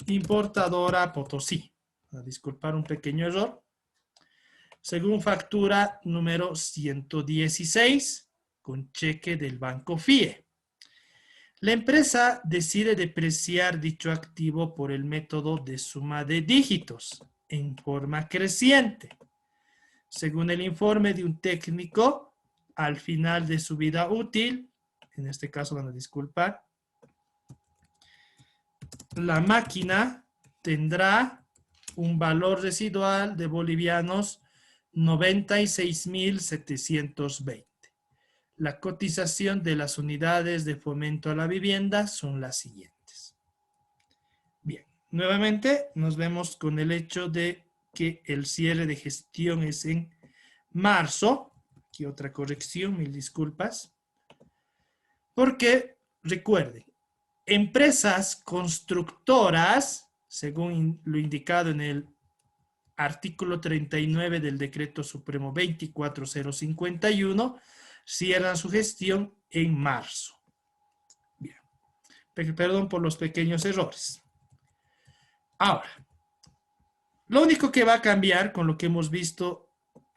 importadora Potosí. A disculpar un pequeño error. Según factura número 116, con cheque del Banco FIE. La empresa decide depreciar dicho activo por el método de suma de dígitos en forma creciente. Según el informe de un técnico, al final de su vida útil, en este caso van a disculpar, la máquina tendrá un valor residual de bolivianos 96.720. La cotización de las unidades de fomento a la vivienda son las siguientes. Bien, nuevamente nos vemos con el hecho de que el cierre de gestión es en marzo. Aquí otra corrección, mil disculpas. Porque, recuerden, empresas constructoras, según lo indicado en el artículo 39 del Decreto Supremo 24051, cierran su gestión en marzo. Bien. Perdón por los pequeños errores. Ahora, lo único que va a cambiar con lo que hemos visto,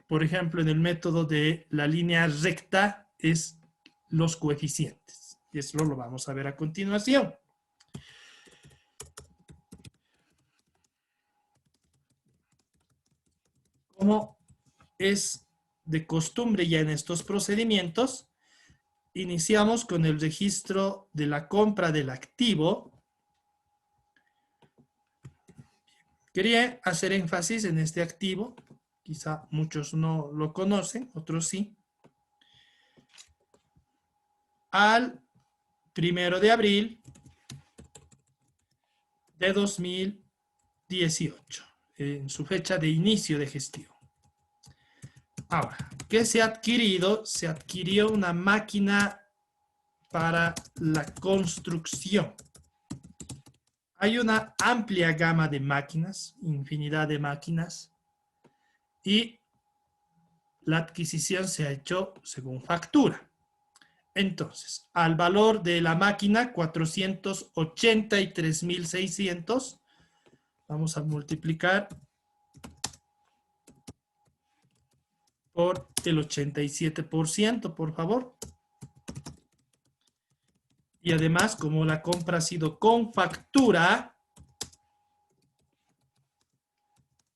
por ejemplo, en el método de la línea recta, es los coeficientes. Y eso lo vamos a ver a continuación. Como es de costumbre ya en estos procedimientos, iniciamos con el registro de la compra del activo Quería hacer énfasis en este activo. Quizá muchos no lo conocen, otros sí. Al 1 de abril de 2018, en su fecha de inicio de gestión. Ahora, ¿qué se ha adquirido? Se adquirió una máquina para la construcción. Hay una amplia gama de máquinas, infinidad de máquinas, y la adquisición se ha hecho según factura. Entonces, al valor de la máquina, 483.600, vamos a multiplicar por el 87%, por favor. Y además, como la compra ha sido con factura,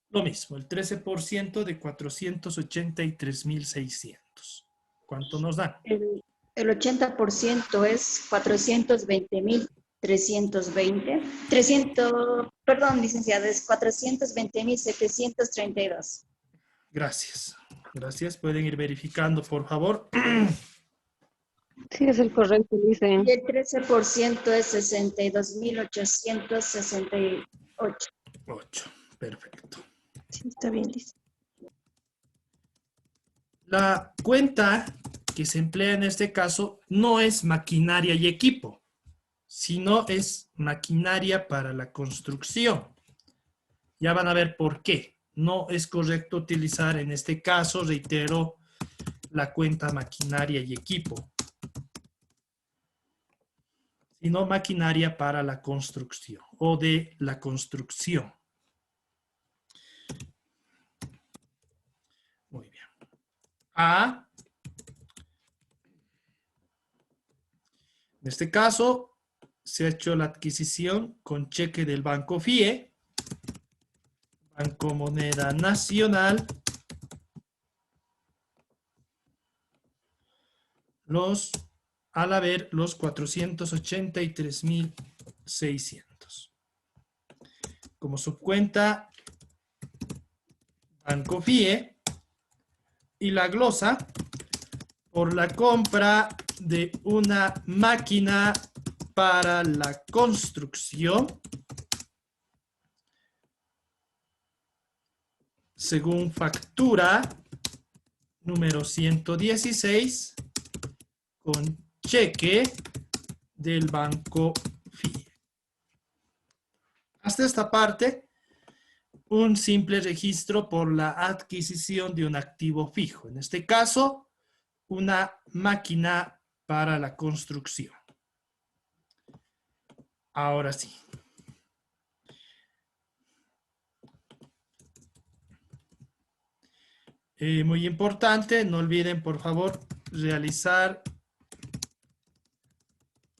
lo mismo, el 13% de 483.600. ¿Cuánto nos dan? El 80% es 420.320. 300, perdón, licenciada, es 420.732. Gracias. Gracias. Pueden ir verificando, por favor. Sí, es el correcto, Licen. Y el 13% es 62.868. 8. Perfecto. Sí, está bien, Licen. La cuenta que se emplea en este caso no es maquinaria y equipo, sino es maquinaria para la construcción. Ya van a ver por qué. No es correcto utilizar en este caso, reitero, la cuenta maquinaria y equipo, sino maquinaria para la construcción o de la construcción. Muy bien. A. En este caso, se ha hecho la adquisición con cheque del Banco FIE, Banco Moneda Nacional, al haber los 483.600. Como subcuenta, Banco FIE, y la glosa por la compra de una máquina para la construcción según factura número 116 con cheque del Banco FIE. Hasta esta parte, un simple registro por la adquisición de un activo fijo. En este caso, una máquina para la construcción. Ahora sí. Muy importante, no olviden por favor realizar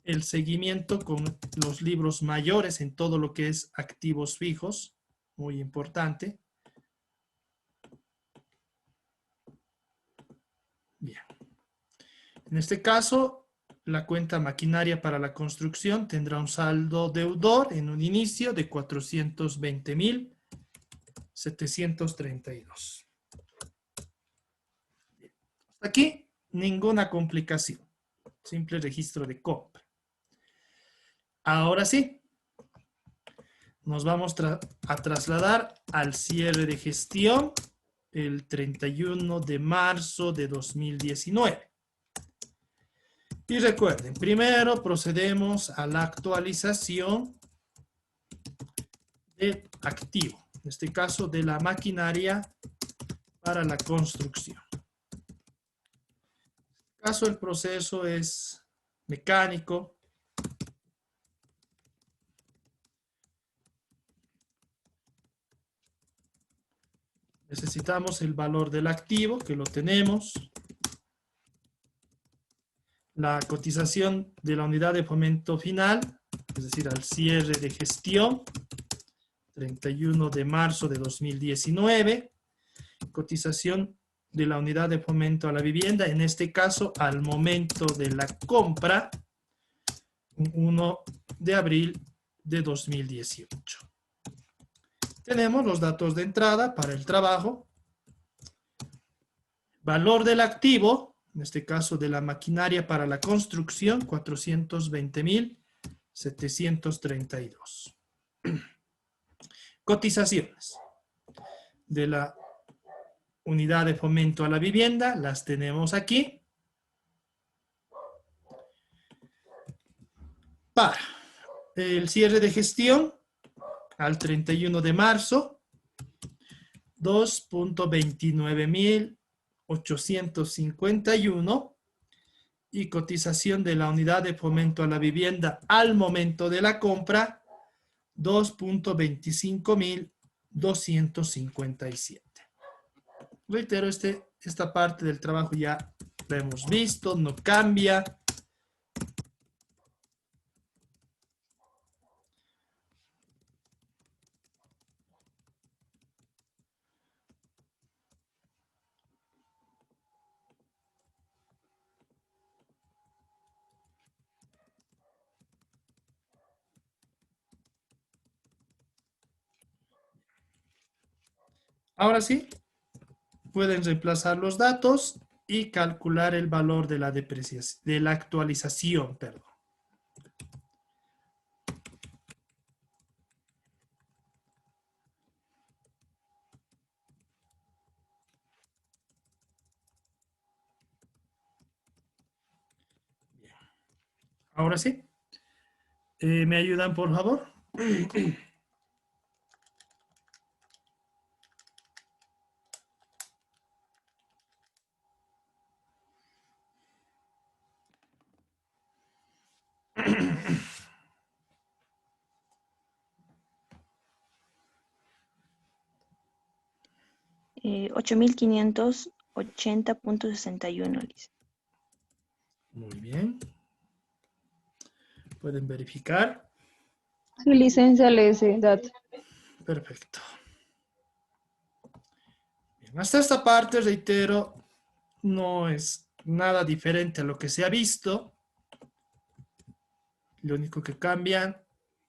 el seguimiento con los libros mayores en todo lo que es activos fijos. Muy importante. Bien. En este caso, la cuenta maquinaria para la construcción tendrá un saldo deudor en un inicio de 420.732. Hasta aquí, ninguna complicación. Simple registro de compra. Ahora sí, nos vamos a trasladar al cierre de gestión el 31 de marzo de 2019. Y recuerden, primero procedemos a la actualización del activo, en este caso de la maquinaria para la construcción. En este caso el proceso es mecánico. Necesitamos el valor del activo, que lo tenemos. La cotización de la unidad de fomento final, es decir, al cierre de gestión, 31 de marzo de 2019. Cotización de la unidad de fomento a la vivienda, en este caso, al momento de la compra, 1 de abril de 2018. tenemos los datos de entrada para el trabajo. Valor del activo, en este caso de la maquinaria para la construcción, 420.732. Cotizaciones de la unidad de fomento a la vivienda, las tenemos aquí. Para el cierre de gestión, al 31 de marzo, 2.29.851 y cotización de la unidad de fomento a la vivienda al momento de la compra, 2.25.257. Reitero, esta parte del trabajo ya la hemos visto, no cambia. Ahora sí, pueden reemplazar los datos y calcular el valor de la depreciación, de la actualización, perdón. Bien. Ahora sí, ¿me ayudan por favor? Eh, 8.580.61, Liz. Muy bien. Pueden verificar. Sí, licencia, ese dato. Perfecto. Bien, hasta esta parte, reitero, no es nada diferente a lo que se ha visto. Lo único que cambian,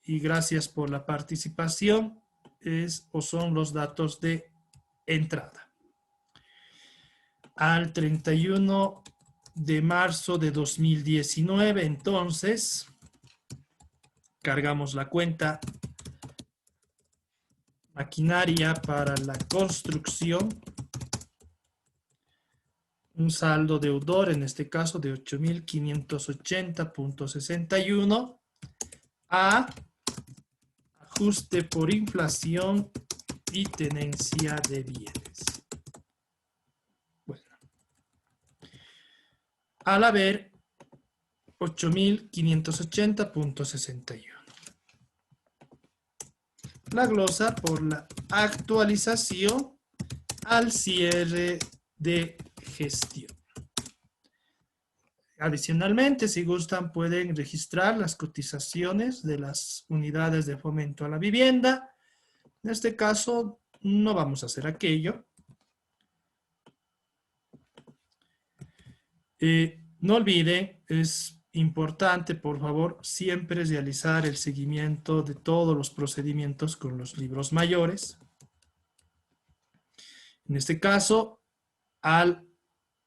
y gracias por la participación, es o son los datos de entrada. Al 31 de marzo de 2019, entonces, cargamos la cuenta maquinaria para la construcción, un saldo deudor, en este caso de 8.580.61, a ajuste por inflación y tenencia de bienes. Bueno, al haber 8.580.61. La glosa por la actualización al cierre de gestión. Adicionalmente, si gustan, pueden registrar las cotizaciones de las unidades de fomento a la vivienda. En este caso, no vamos a hacer aquello. No olviden, es importante, por favor, siempre realizar el seguimiento de todos los procedimientos con los libros mayores. En este caso, al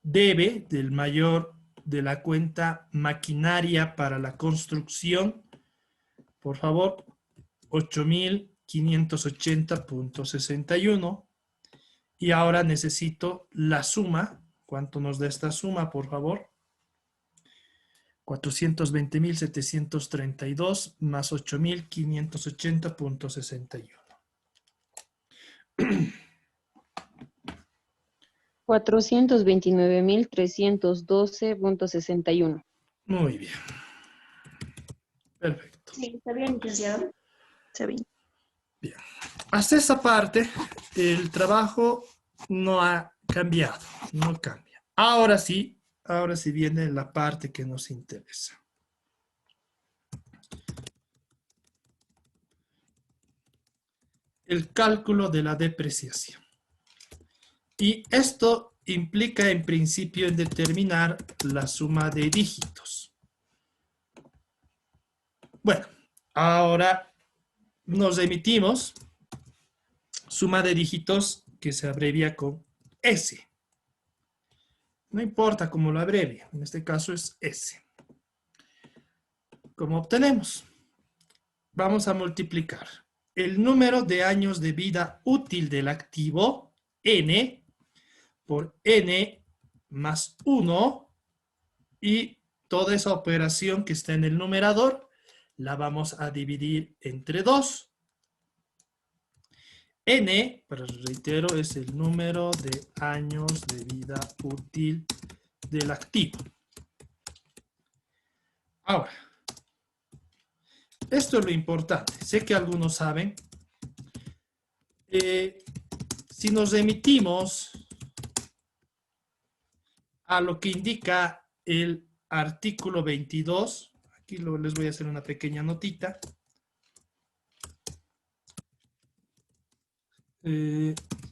debe del mayor de la cuenta maquinaria para la construcción, por favor, 8.580.61. Y ahora necesito la suma. ¿Cuánto nos da esta suma, por favor? 420.732 más 8.580.61. 429.312.61. Muy bien. Perfecto. Sí, está bien, licenciado. Está bien. Bien. Hasta esta parte, el trabajo no ha cambiado, no cambia. Ahora sí viene la parte que nos interesa. El cálculo de la depreciación. Y esto implica en principio en determinar la suma de dígitos. Bueno, ahora nos remitimos suma de dígitos que se abrevia con S. No importa cómo lo abrevie, en este caso es S. ¿Cómo obtenemos? Vamos a multiplicar el número de años de vida útil del activo, N, por N más 1, y toda esa operación que está en el numerador la vamos a dividir entre 2. N, pero reitero, es el número de años de vida útil del activo. Ahora, esto es lo importante. Sé que algunos saben. Si nos remitimos a lo que indica el artículo 22, aquí les voy a hacer una pequeña notita.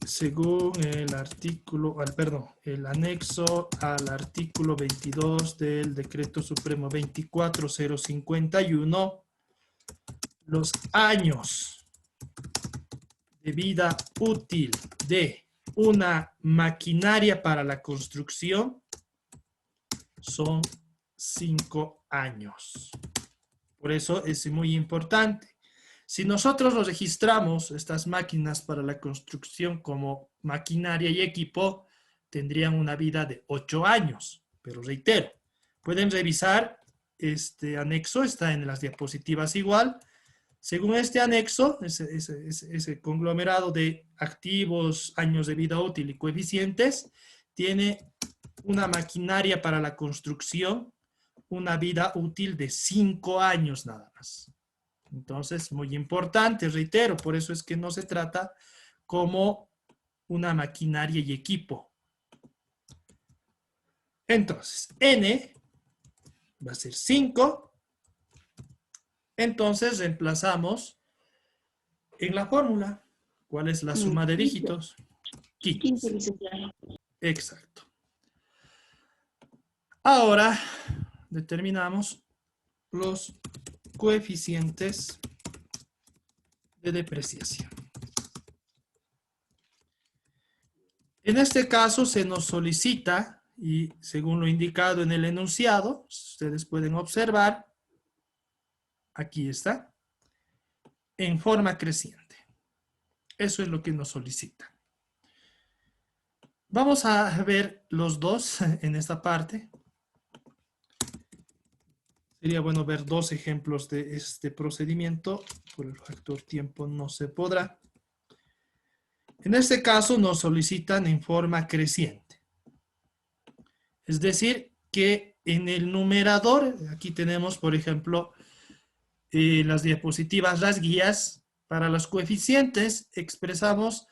Según el artículo, el anexo al artículo 22 del Decreto Supremo 24051, los años de vida útil de una maquinaria para la construcción son 5 años. Por eso es muy importante. Si nosotros los registramos, estas máquinas para la construcción como maquinaria y equipo, tendrían una vida de 8 años. Pero reitero, pueden revisar este anexo, está en las diapositivas igual. Según este anexo, ese conglomerado de activos, años de vida útil y coeficientes, tiene una maquinaria para la construcción, una vida útil de 5 años nada más. Entonces, muy importante, reitero, por eso es que no se trata como una maquinaria y equipo. Entonces, N va a ser 5. Entonces, reemplazamos en la fórmula. ¿Cuál es la suma de dígitos? 15. licenciado. Exacto. Ahora, determinamos los coeficientes de depreciación. En este caso se nos solicita, y según lo indicado en el enunciado, ustedes pueden observar, aquí está, en forma creciente. Eso es lo que nos solicita. Vamos a ver los dos en esta parte. Sería bueno ver 2 ejemplos de este procedimiento. Por el factor tiempo no se podrá. En este caso nos solicitan en forma creciente. Es decir, que en el numerador, aquí tenemos, por ejemplo, las diapositivas, las guías. Para los coeficientes expresamos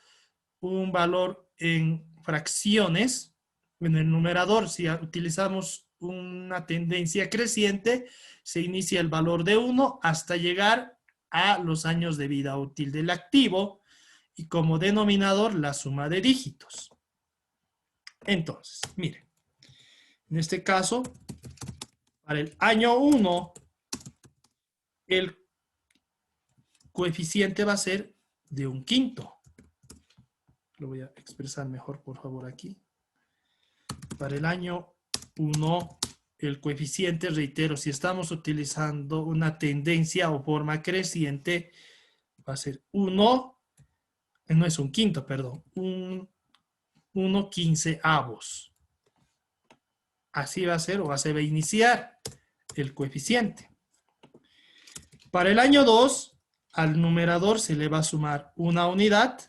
un valor en fracciones. En el numerador, si utilizamos una tendencia creciente, se inicia el valor de 1 hasta llegar a los años de vida útil del activo y como denominador la suma de dígitos. Entonces, miren, en este caso, para el año 1, el coeficiente va a ser de 1/5. Lo voy a expresar mejor, por favor, aquí. Para el año 1, el coeficiente, reitero, si estamos utilizando una tendencia o forma creciente, va a ser 1, no es 1/5, perdón, 1/15. Así va a ser, o así va a iniciar el coeficiente. Para el año 2, al numerador se le va a sumar una unidad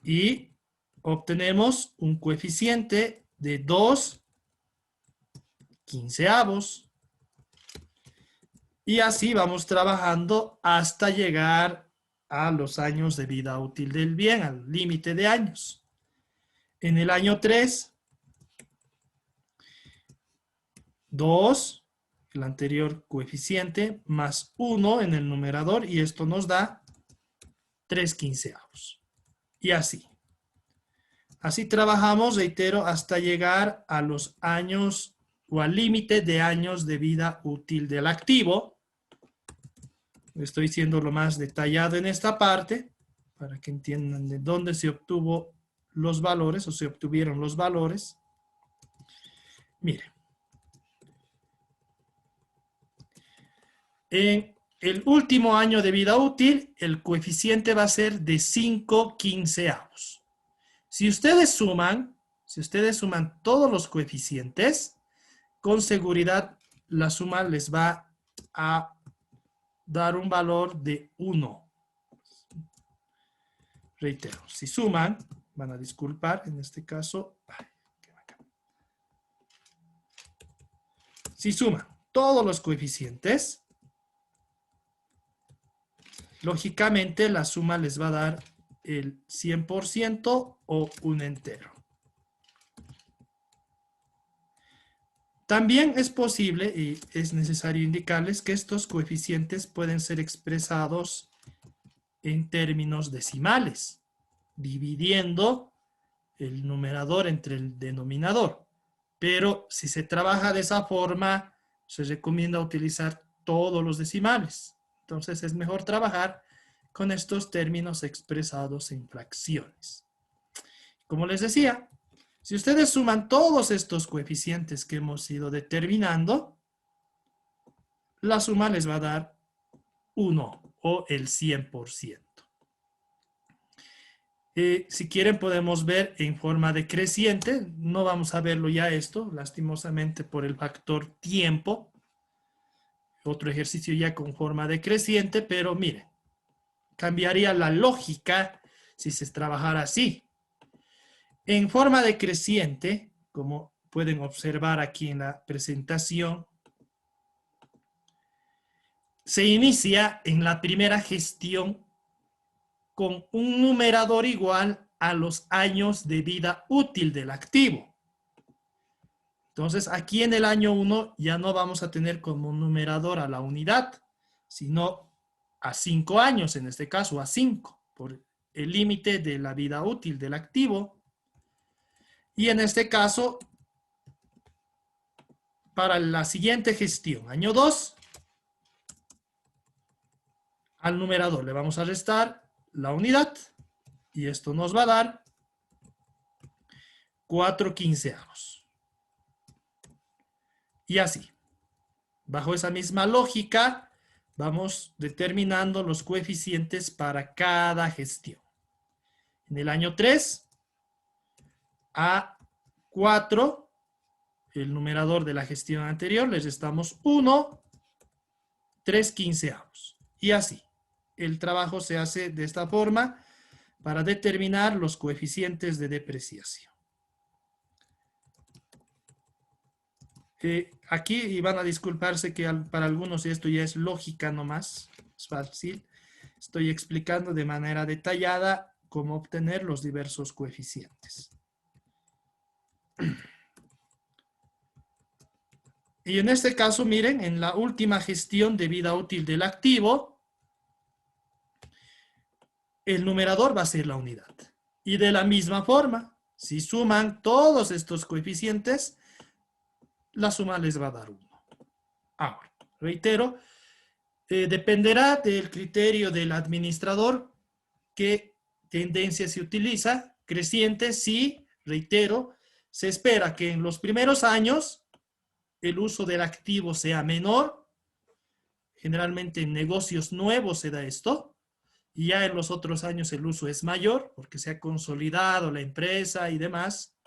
y obtenemos un coeficiente de 2/15. Y así vamos trabajando hasta llegar a los años de vida útil del bien, al límite de años. En el año 3, 2, el anterior coeficiente, más 1 en el numerador, y esto nos da 3/15. Y así. Así trabajamos, reitero, hasta llegar a los años o al límite de años de vida útil del activo. Estoy siendo lo más detallado en esta parte para que entiendan de dónde se obtuvo los valores o se obtuvieron los valores. Miren. En el último año de vida útil, el coeficiente va a ser de 5/15. Si ustedes suman todos los coeficientes, con seguridad la suma les va a dar un valor de 1. Reitero, si suman, van a disculpar en este caso. Si suman todos los coeficientes, lógicamente la suma les va a dar el 100% o un entero. También es posible y es necesario indicarles que estos coeficientes pueden ser expresados en términos decimales, dividiendo el numerador entre el denominador. Pero si se trabaja de esa forma, se recomienda utilizar todos los decimales. Entonces es mejor trabajar con estos términos expresados en fracciones. Como les decía, si ustedes suman todos estos coeficientes que hemos ido determinando, la suma les va a dar 1 o el 100%. Si quieren podemos ver en forma decreciente. No vamos a verlo ya esto, lastimosamente por el factor tiempo. Otro ejercicio ya con forma decreciente, pero miren, cambiaría la lógica si se trabajara así. En forma decreciente, como pueden observar aquí en la presentación, se inicia en la primera gestión con un numerador igual a los años de vida útil del activo. Entonces, aquí en el año 1 ya no vamos a tener como numerador a la unidad, sino a 5 años, en este caso a 5, por el límite de la vida útil del activo. Y en este caso, para la siguiente gestión, año 2, al numerador le vamos a restar la unidad y esto nos va a dar 4/15. Y así, bajo esa misma lógica, vamos determinando los coeficientes para cada gestión. En el año 3, a 4, el numerador de la gestión anterior, les restamos 1, 3/15. Y así, el trabajo se hace de esta forma para determinar los coeficientes de depreciación. Aquí, y van a disculparse que para algunos esto ya es lógica nomás, es fácil. Estoy explicando de manera detallada cómo obtener los diversos coeficientes. Y en este caso, miren, en la última gestión de vida útil del activo, el numerador va a ser la unidad. Y de la misma forma, si suman todos estos coeficientes, la suma les va a dar 1. Ahora, reitero, dependerá del criterio del administrador qué tendencia se utiliza. Creciente, sí, reitero, se espera que en los primeros años el uso del activo sea menor. Generalmente en negocios nuevos se da esto. Y ya en los otros años el uso es mayor porque se ha consolidado la empresa y demás.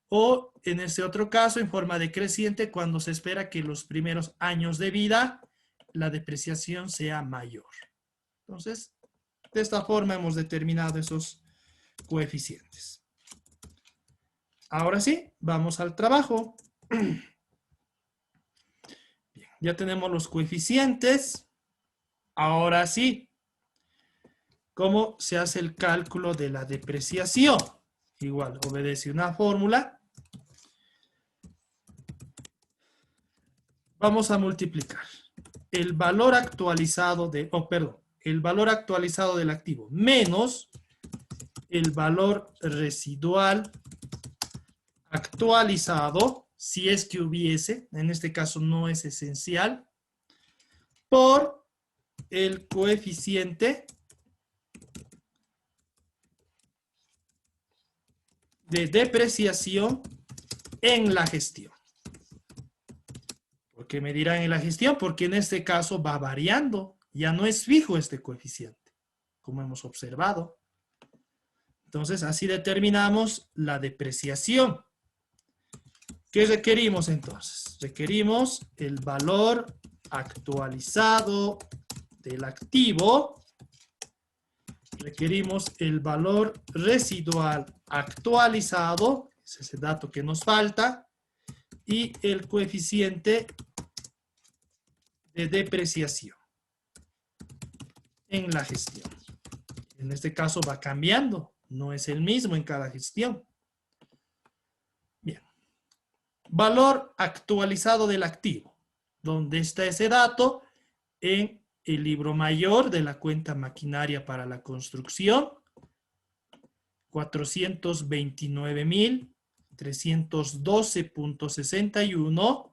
O en este otro caso, en forma decreciente, cuando se espera que los primeros años de vida la depreciación sea mayor. Entonces, de esta forma hemos determinado esos coeficientes. Ahora sí, vamos al trabajo. Bien, ya tenemos los coeficientes. Ahora sí, ¿cómo se hace el cálculo de la depreciación? Igual, obedece una fórmula. Vamos a multiplicar el valor actualizado el valor actualizado del activo menos el valor residual actualizado, si es que hubiese, en este caso no es esencial, por el coeficiente de depreciación en la gestión. ¿Por qué me dirán en la gestión? Porque en este caso va variando. Ya no es fijo este coeficiente, como hemos observado. Entonces, así determinamos la depreciación. ¿Qué requerimos entonces? Requerimos el valor actualizado del activo. Requerimos el valor residual actualizado, es ese dato que nos falta, y el coeficiente de depreciación en la gestión. En este caso va cambiando, no es el mismo en cada gestión. Bien. Valor actualizado del activo. ¿Dónde está ese dato? En el libro mayor de la cuenta maquinaria para la construcción. 429.312.61.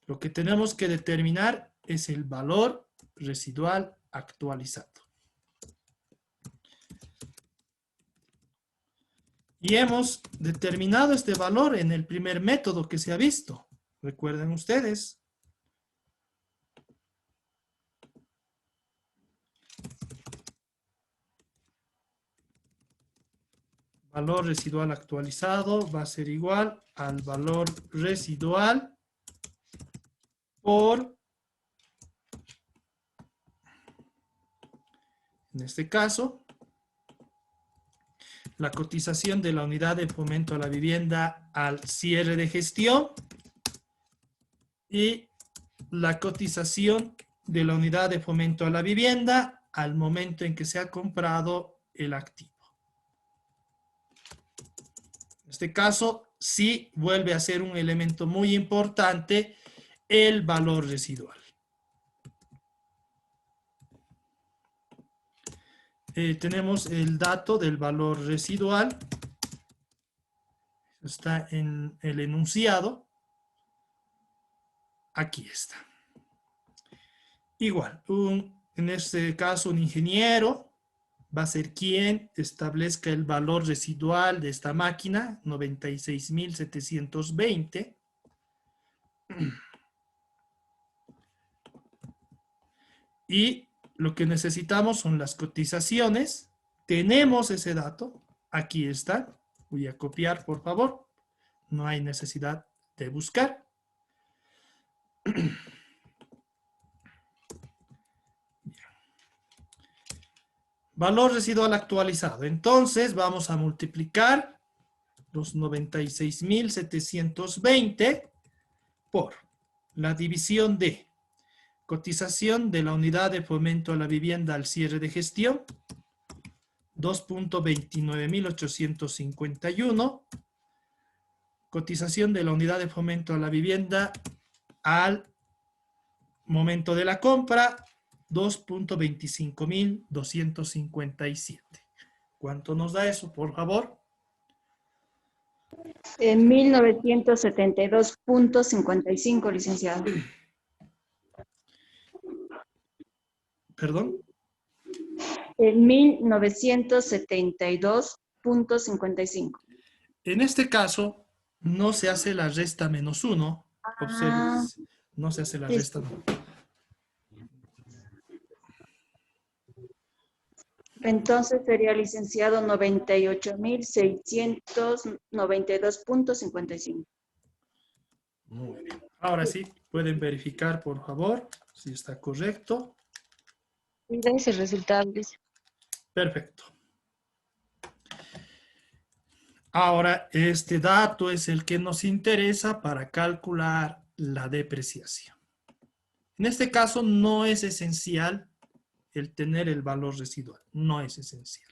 Lo que tenemos que determinar es el valor residual actualizado. Y hemos determinado este valor en el primer método que se ha visto. Recuerden ustedes. Valor residual actualizado va a ser igual al valor residual por, en este caso, la cotización de la unidad de fomento a la vivienda al cierre de gestión y la cotización de la unidad de fomento a la vivienda al momento en que se ha comprado el activo. En este caso, sí vuelve a ser un elemento muy importante el valor residual. Tenemos el dato del valor residual. Está en el enunciado. Aquí está. Igual, en este caso un ingeniero va a ser quien establezca el valor residual de esta máquina, 96.720. Y lo que necesitamos son las cotizaciones. Tenemos ese dato. Aquí está. Voy a copiar, por favor. No hay necesidad de buscar. Valor residual actualizado. Entonces vamos a multiplicar los 96.720 por la división de cotización de la unidad de fomento a la vivienda al cierre de gestión, 2.29.851. Cotización de la unidad de fomento a la vivienda al momento de la compra, 2.25.257. ¿Cuánto nos da eso, por favor? 1972.55, licenciado. ¿Perdón? 1972.55. En este caso, no se hace la resta menos 1. Observen, no se hace la resta. Entonces sería, licenciado, 98.692.55. Muy bien. Ahora sí, pueden verificar, por favor, si está correcto. Mira ese resultado, dice. Perfecto. Ahora, este dato es el que nos interesa para calcular la depreciación. En este caso, no es esencial el tener el valor residual. No es esencial.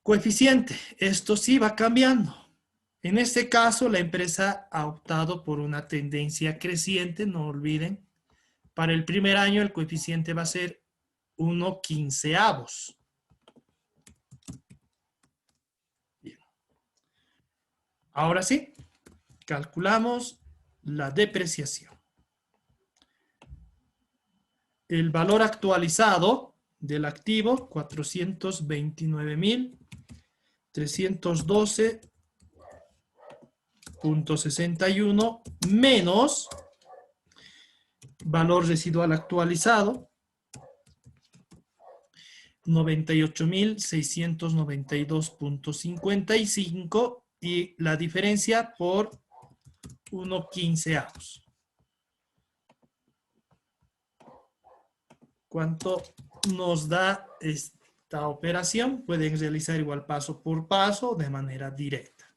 Coeficiente. Esto sí va cambiando. En este caso, la empresa ha optado por una tendencia creciente, no olviden. Para el primer año, el coeficiente va a ser 1/15. Bien. Ahora sí, calculamos la depreciación. El valor actualizado del activo, 429.000 312.61 menos valor residual actualizado, 98.692.55 y la diferencia por 1/15. ¿Cuánto nos da esta operación? Pueden realizar igual paso por paso de manera directa.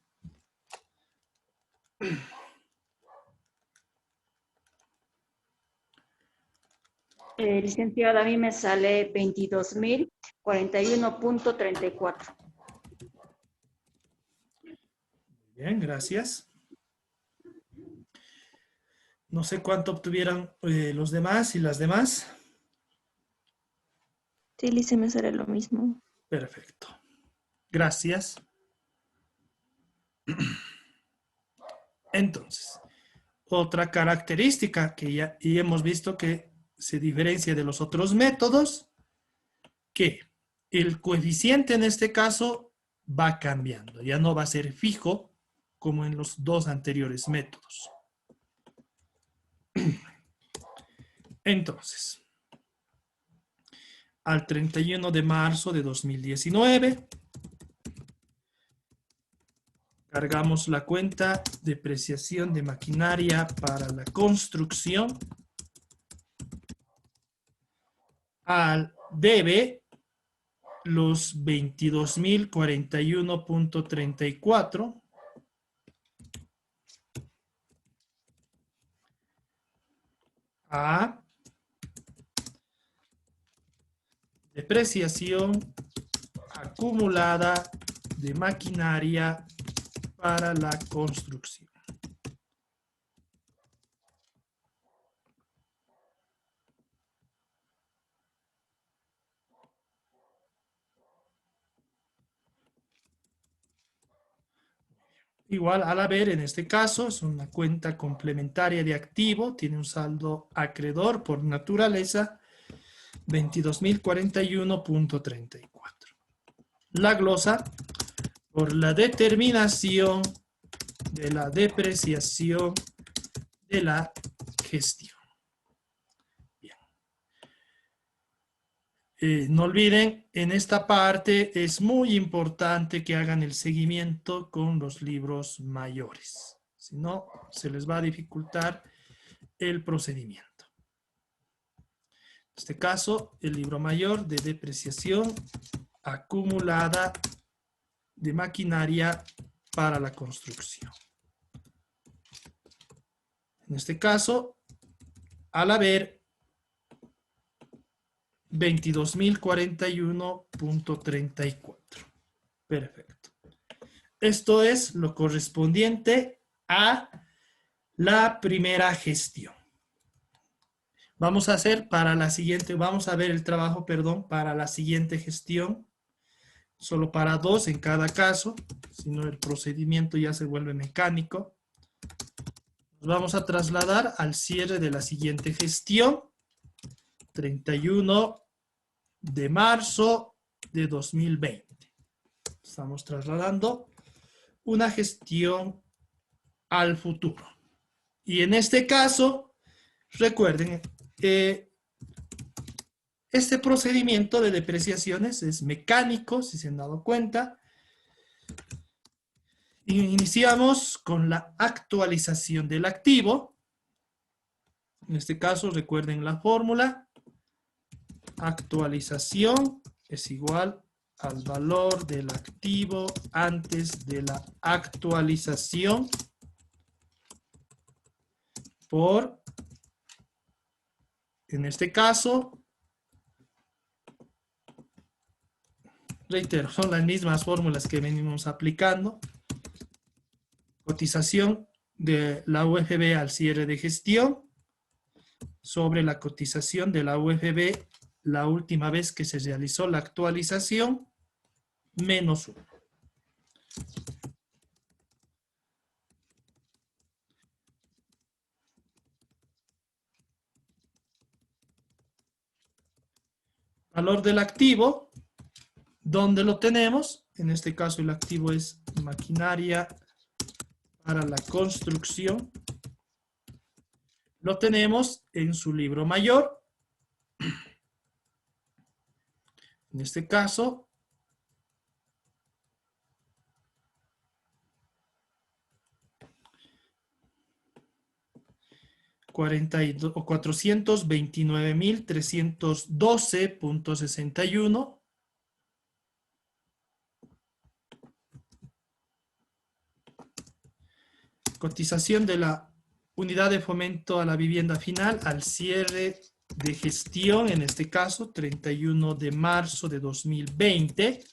Licenciada, a mí me sale 22.041.34. Bien, gracias. No sé cuánto obtuvieron los demás y las demás. Sí, Lice, me sale lo mismo. Perfecto. Gracias. Entonces, otra característica que ya hemos visto que se diferencia de los otros métodos, que el coeficiente en este caso va cambiando. Ya no va a ser fijo como en los dos anteriores métodos. Entonces, al 31 de marzo de 2019, cargamos la cuenta depreciación de maquinaria para la construcción. Debe los 22.041.34 a depreciación acumulada de maquinaria para la construcción. Igual al haber, en este caso, es una cuenta complementaria de activo, tiene un saldo acreedor por naturaleza, 22.041.34. La glosa, por la determinación de la depreciación de la gestión. Bien. No olviden, en esta parte es muy importante que hagan el seguimiento con los libros mayores. Si no, se les va a dificultar el procedimiento. En este caso, el libro mayor de depreciación acumulada de maquinaria para la construcción. En este caso, al haber 22.041.34. Perfecto. Esto es lo correspondiente a la primera gestión. Vamos a hacer para la siguiente, vamos a ver el trabajo, perdón, para la siguiente gestión. Solo para dos en cada caso, si no el procedimiento ya se vuelve mecánico. Nos vamos a trasladar al cierre de la siguiente gestión, 31 de marzo de 2020. Estamos trasladando una gestión al futuro. Y en este caso, recuerden, este procedimiento de depreciaciones es mecánico, si se han dado cuenta. Iniciamos con la actualización del activo. En este caso, recuerden la fórmula. Actualización es igual al valor del activo antes de la actualización por, en este caso, reitero, son las mismas fórmulas que venimos aplicando. Cotización de la UFB al cierre de gestión sobre la cotización de la UFB la última vez que se realizó la actualización menos 1. Valor del activo, ¿dónde lo tenemos? En este caso el activo es maquinaria para la construcción. Lo tenemos en su libro mayor. En este caso, o 429.312.61. Cotización de la unidad de fomento a la vivienda final al cierre de gestión, en este caso, 31 de marzo de 2020.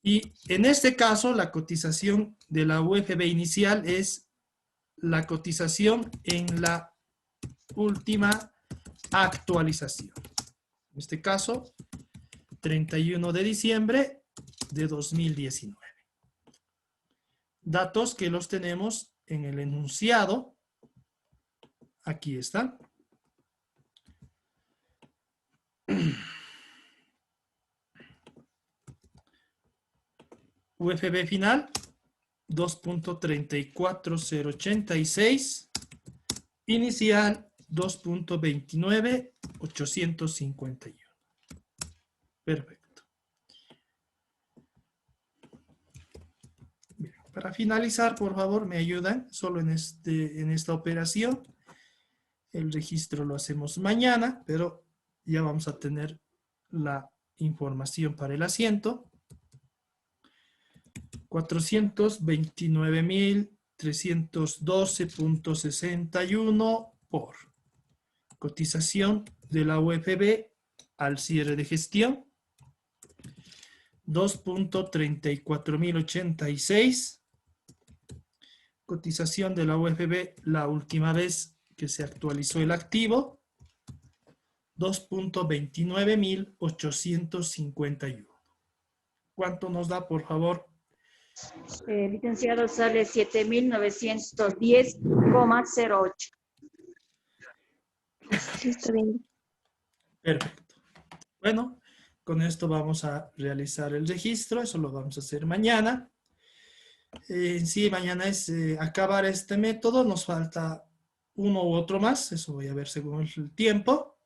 Y en este caso, la cotización de la UFB inicial es la cotización en la última actualización. En este caso, 31 de diciembre de 2019. Datos que los tenemos en el enunciado. Aquí están. UFB final 2.34086. Inicial 2.29851. Perfecto. Bien, para finalizar, por favor, me ayudan solo en esta operación. El registro lo hacemos mañana, pero ya vamos a tener la información para el asiento. 429.312.61 por cotización de la UFB al cierre de gestión. 2.34.086. Cotización de la UFB la última vez que se actualizó el activo. 2.29.851. ¿Cuánto nos da, por favor? Licenciado, sale 7.910,08. Sí, está bien. Perfecto. Bueno, con esto vamos a realizar el registro. Eso lo vamos a hacer mañana. Sí, mañana es acabar este método. Nos falta uno u otro más. Eso voy a ver según el tiempo.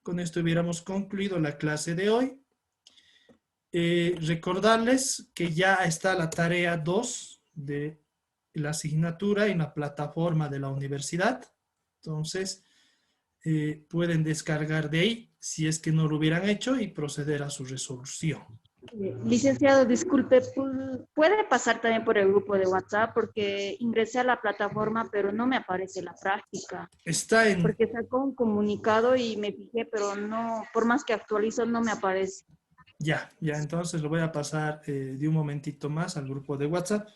Con esto hubiéramos concluido la clase de hoy. Recordarles que ya está la tarea 2 de la asignatura en la plataforma de la universidad. Entonces, pueden descargar de ahí si es que no lo hubieran hecho y proceder a su resolución. Licenciado, disculpe, ¿puede pasar también por el grupo de WhatsApp? Porque ingresé a la plataforma, pero no me aparece la práctica. Está en... Porque sacó un comunicado y me fijé, pero no, por más que actualizo, no me aparece. Ya, entonces lo voy a pasar de un momentito más al grupo de WhatsApp.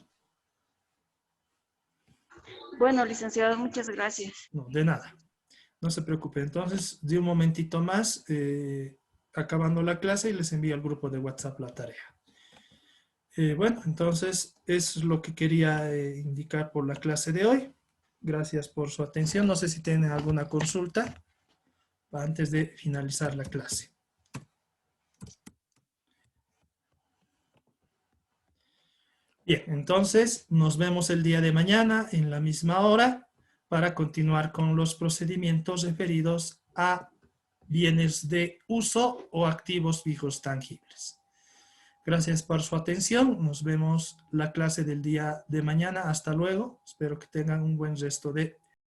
Bueno, licenciado, muchas gracias. No, de nada. No se preocupe. Entonces, de un momentito más, acabando la clase, y les envío al grupo de WhatsApp la tarea. Bueno, entonces, es lo que quería indicar por la clase de hoy. Gracias por su atención. No sé si tienen alguna consulta antes de finalizar la clase. Bien, entonces nos vemos el día de mañana en la misma hora para continuar con los procedimientos referidos a bienes de uso o activos fijos tangibles. Gracias por su atención. Nos vemos la clase del día de mañana. Hasta luego. Espero que tengan un buen resto de